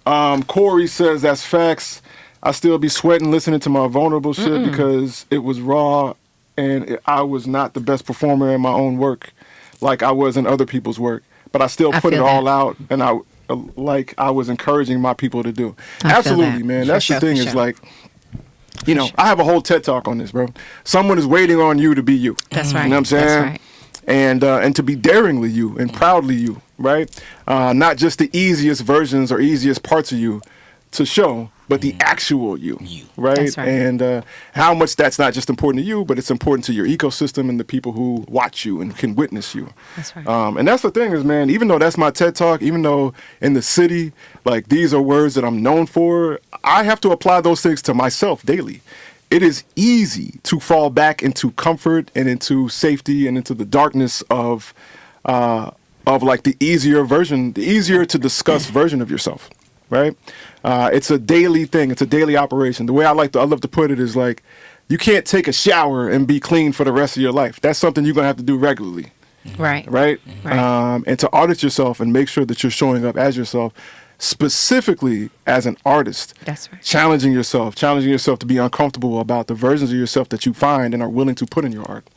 Corey says, "That's facts. I still be sweating listening to my vulnerable shit because it was raw and I was not the best performer in my own work like I was in other people's work. But I still put it feel all that. out and I was encouraging my people to do." I feel Absolutely, that. man. For That's sure, the thing for is sure. like, you know, I have a whole TED Talk on this, bro. Someone is waiting on you to be you. That's right. You know what I'm saying? That's right. And to be daringly you and proudly you, right? Not just the easiest versions or easiest parts of you to show, but the actual you, right? That's right. And how much that's not just important to you, but it's important to your ecosystem and the people who watch you and can witness you. That's right. And that's the thing is, man, even though that's my TED Talk, even though in the city, like these are words that I'm known for, I have to apply those things to myself daily. It is easy to fall back into comfort and into safety and into the darkness of like the easier to discuss version of yourself, right? It's a daily thing. It's a daily operation. The way I love to put it is like, you can't take a shower and be clean for the rest of your life. That's something you're gonna have to do regularly, Right. right? Right. And to audit yourself and make sure that you're showing up as yourself, specifically as an artist. That's right. Challenging yourself to be uncomfortable about the versions of yourself that you find and are willing to put in your art,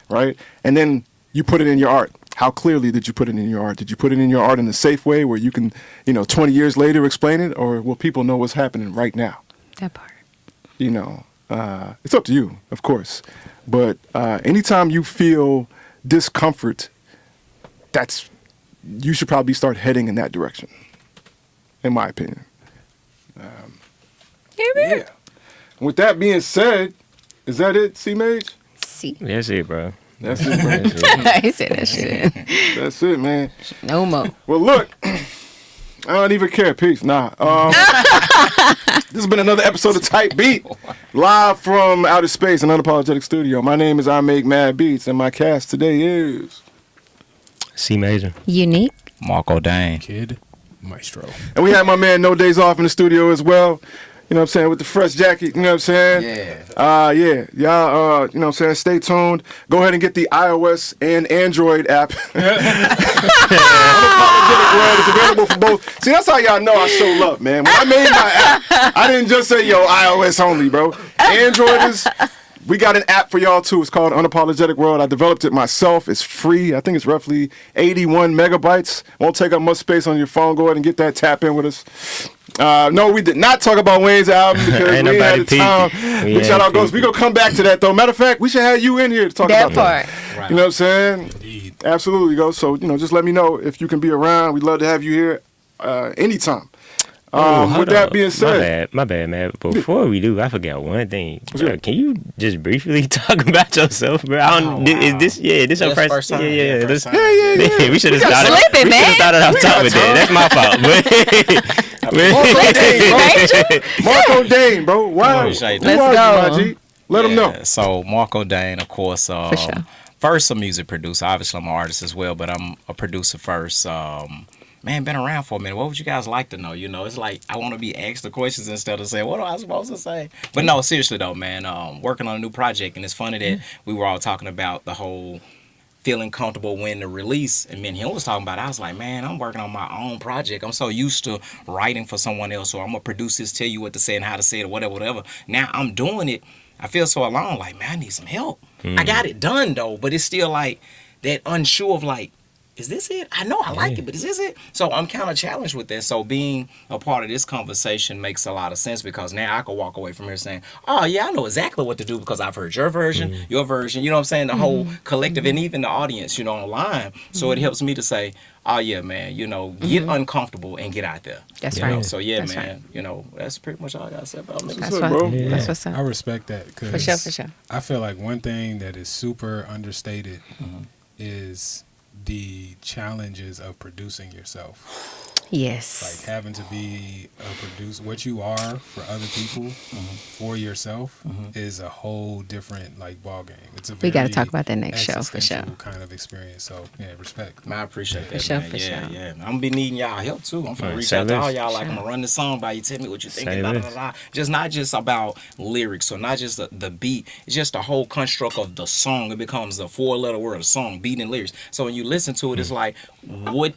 right? And then you put it in your art. How clearly did you put it in your art? Did you put it in your art in a safe way where you can, 20 years later explain it, or will people know what's happening right now? That part. It's up to you, of course. But anytime you feel discomfort, you should probably start heading in that direction, in my opinion. Yeah. With that being said, is that it, C-Mage? See. That's it, bro. That's it, bro. That's it. He said that shit. That's it, man. No more. Well, look, I don't even care. Peace. Nah. This has been another episode of Type Beat, live from outer space, an unapologetic studio. My name is I Make Mad Beats, and my cast today is... C major. Unique. Marco Dane. Kid Maestro. And we have my man No Days Off in the studio as well. You know what I'm saying? With the fresh jacket, you know what I'm saying? Yeah. Yeah. Y'all, you know what I'm saying? Stay tuned. Go ahead and get the iOS and Android app. Unapologetic World is available for both. See, that's how y'all know I show love, man. When I made my app, I didn't just say, yo, iOS only, bro. Android is... We got an app for y'all too. It's called Unapologetic World. I developed it myself. It's free. I think it's roughly 81 megabytes. Won't take up much space on your phone. Go ahead and get that. Tap in with us. No, we did not talk about Wayne's album because Ain't we ain't had nobody the time. peeping. Big We shout ain't out goes. We gonna come back to that though. Matter of fact, we should have you in here to talk That about that. part. You know what I'm saying? Indeed. Absolutely, go. So just let me know if you can be around. We'd love to have you here anytime. Hold With that up. being said, My bad, man. Before we do, I forgot one thing. What's Bro, that? can you just briefly talk about yourself, bro? I don't, This our This first time? Yeah. First time. yeah. We should have got started. slipping, We should man. have started off top with that. That's my fault. Marco Dane, bro. Wow. Appreciate Who that. are Let's you, go. my G? Let them know. So Marco Dane, of course. For sure. First, a music producer. Obviously, I'm an artist as well, but I'm a producer first. Man, been around for a minute. What would you guys like to know? It's like I want to be asked the questions instead of saying, what am I supposed to say? But no, seriously though, man, working on a new project, and it's funny that we were all talking about the whole feeling comfortable when the release, and me and him was talking about it. I was like, man, I'm working on my own project. I'm so used to writing for someone else, or I'm gonna produce this, tell you what to say and how to say it, or whatever. Now I'm doing it. I feel so alone. Like, man, I need some help. I got it done though, but it's still like that unsure of like, is this it? I know I like it, but is this it? So I'm kind of challenged with this. So being a part of this conversation makes a lot of sense because now I can walk away from here saying, oh, yeah, I know exactly what to do because I've heard your version, your version, you know what I'm saying? The whole collective and even the audience, you know, online. So it helps me to say, oh, yeah, man, you know, get uncomfortable and get out there. That's You right. know? So, yeah, That's man, right. you know, that's pretty much all I got to say about niggas. That's up, right. bro? That's what's up. I respect that because For sure. I feel like one thing that is super understated is the challenges of producing yourself. Yes. Like having to be a producer, what you are for other people, for yourself, is a whole different like ball game. It's a We gotta very talk about that next show, for sure. existential kind of experience. So yeah, respect. Man, I appreciate that, sure, man. for Yeah, sure. yeah. I'm gonna be needing y'all help too. I'm gonna Right, reach say out to all less. y'all. Like Sure. I'm gonna run the song by you. Tell me what you think. Say Da, da, less. da, da. Just not just about lyrics or not just the beat. It's just the whole construct of the song. It becomes a 4-letter word, a song, beat and lyrics. So when you listen to it, it's like what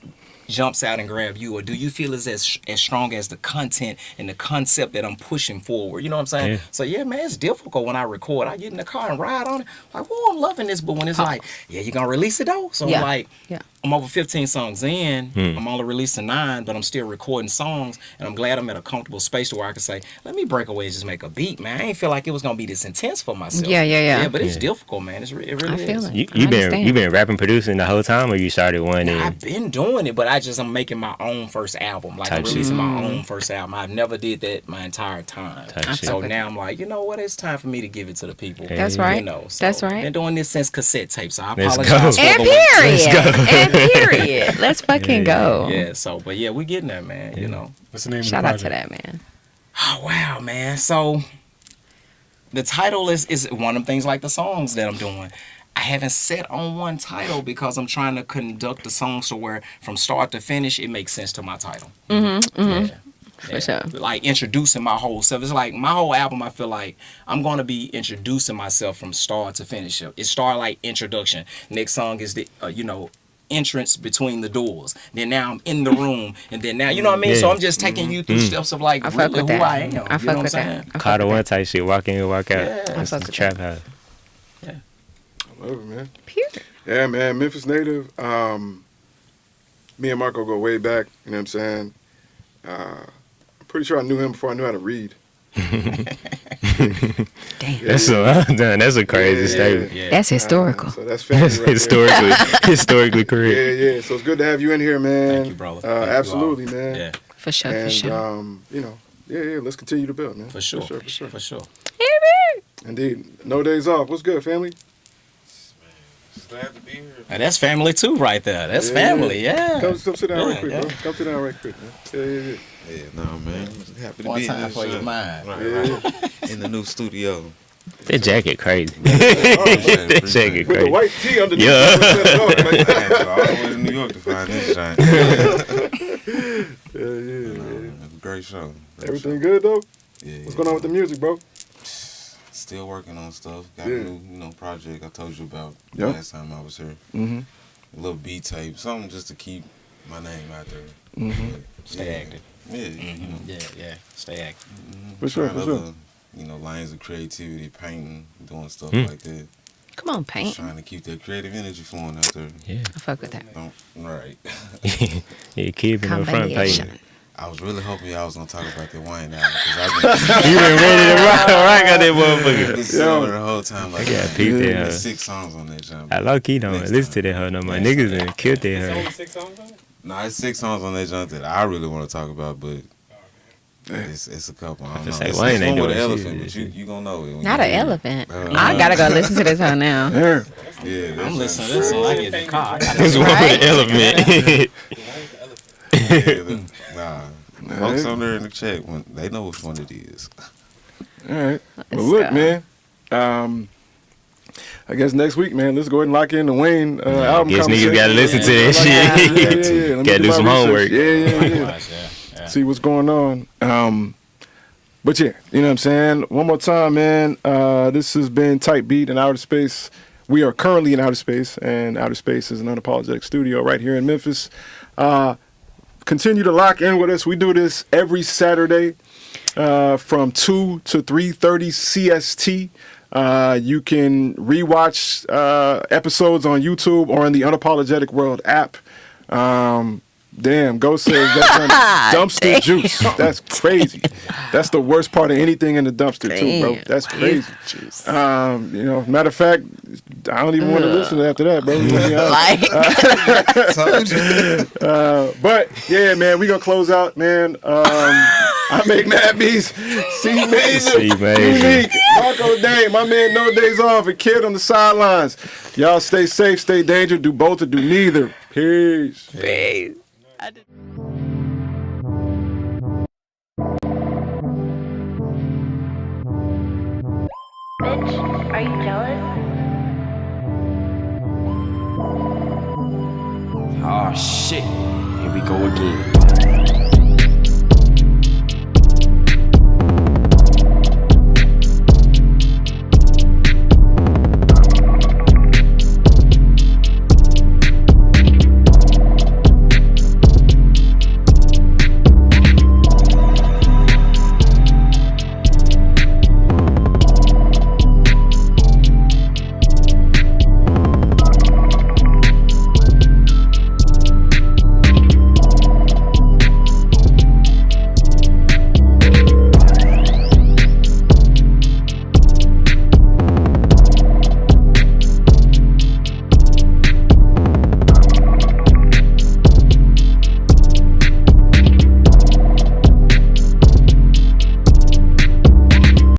jumps out and grab you, or do you feel it's as strong as the content and the concept that I'm pushing forward? You know what I'm saying? Yeah. So yeah, man, it's difficult when I record. I get in the car and ride on it. Like, whoa, I'm loving this. But when it's like, yeah, you gonna release it though? So Yeah. I'm like, Yeah. I'm over 15 songs in. I'm only releasing 9, but I'm still recording songs, and I'm glad I'm at a comfortable space to where I can say, let me break away and just make a beat, man. I ain't feel like it was gonna be this intense for myself. Yeah. Yeah, but it's Yeah. difficult, man. It really I feel is. it. You I been understand. rapping producing the whole time, or you started one Now, and I've been doing it, but I'm making my own first album. Like I'm Type shit. releasing my own first album. I've never did that my entire time. Type shit. So now I'm like, you know what? It's time for me to give it to the people. That's Yeah. right. You know, so That's right. Been doing this since cassette tapes. So I Let's apologize go. for And the length. period. And period. Let's fucking go. Yeah. So, but yeah, we getting there, man. You know. What's the name Shout of out the to project? that, man. Oh wow, man. So the title is one of them things like the songs that I'm doing. I haven't set on one title because I'm trying to conduct the songs to where from start to finish it makes sense to my title. Yeah. For sure. Like introducing my whole self. It's like my whole album, I feel like I'm going to be introducing myself from start to finish. It start like introduction. Next song is the, entrance between the doors. Then now I'm in the room. And then now, you know what I mean? Yeah. So I'm just taking you through steps of like I fuck really with who that. I am. I You know fuck what I'm with saying? that. I fuck Carter with One that. type shit, walk in, walk out. Yeah. That's fuck the with trap house. I love it, man. Period. Yeah, man. Memphis native. Me and Marco go way back. You know what I'm saying? I'm pretty sure I knew him before I knew how to read. Damn. That's that's a crazy statement. Yeah. That's historical. So that's family That's right there. historically correct. Yeah. So it's good to have you in here, man. Thank you, brother. Thank you Absolutely, all. man. Yeah, For sure. And For sure. let's continue to build, man. for sure. For sure. For sure. Indeed. No days off. What's good, family? Glad to be here. And that's family too, right there. That's Yeah, family, yeah. Come sit down right quick, Yeah. bro. Come sit down right quick, man. Yeah. Yeah, no, man. Happy to One be time in for your mind. Right, Yeah. right. In the new studio. That jacket crazy. Appreciate That it. jacket With the crazy. white tee underneath. Yeah. So all the way to New York to find this giant. Yeah. Great show. Great Everything show. good, though? Yeah. What's going on with the music, bro? Still working on stuff. Got Yeah. a new, project I told you about Yep. last time I was here. Mm-hmm. A little beat tape, something just to keep my name out there. Mm-hmm. But, Stay yeah. active. Yeah, you know. Yeah. Stay active. For sure, Trying for sure. other, lanes of creativity, painting, doing stuff Mm. like that. Come on, Just paint. trying to keep that creative energy flowing out there. I fuck with that. Right. Yeah, keep it on the front page. Combination. I was really hoping y'all was gonna talk about that wine album because I've You been ready to rock on that motherfucker. been sitting there the whole time like I got that. peeped Yeah. that There's hoe. 6 songs on that jump. I low key don't Next listen to time. that hoe no more. Next Niggas time. done killed that hoe. 6 songs on it? No, it's 6 songs on that jump that I really want to talk about, but it's a couple. I don't know. say, It's, Wayne it's ain't one with doing an shit. elephant, but you gonna know it. When Not you an hear it. elephant. Uh, I gotta go listen to this one now. Yeah. Yeah, that's I'm listening to right. this song. I get in the car. It's one with an elephant. Yeah, nah. Folks on there in the chat, they know which one it is. All right. Well, Let's look, go. man. I guess next week, man, let's go ahead and lock in the Wayne album Guess niggas conversation. gotta listen to that Yeah, shit. Let me Gotta do my some research. homework. Yeah. See what's going on. But yeah, you know what I'm saying? One more time, man. This has been Type Beat in Outer Space. We are currently in outer space, and outer space is an unapologetic studio right here in Memphis. Continue to lock in with us. We do this every Saturday from 2 to 3:30 CST. You can rewatch episodes on YouTube or in the Unapologetic World app. Damn, Ghost says that's dumpster juice. That's crazy. That's the worst part of anything in the dumpster too, bro. That's crazy. Matter of fact, I don't even want to listen to after that, bro. But yeah, man, we gonna close out, man. I make mad beats. C Major, Unique, Marco Dane, my man, No Days Off, and Kid on the sidelines. Y'all stay safe, stay dangerous. Do both or do neither. Peace. Peace. Bitch, are you jealous? Oh shit. Here we go again.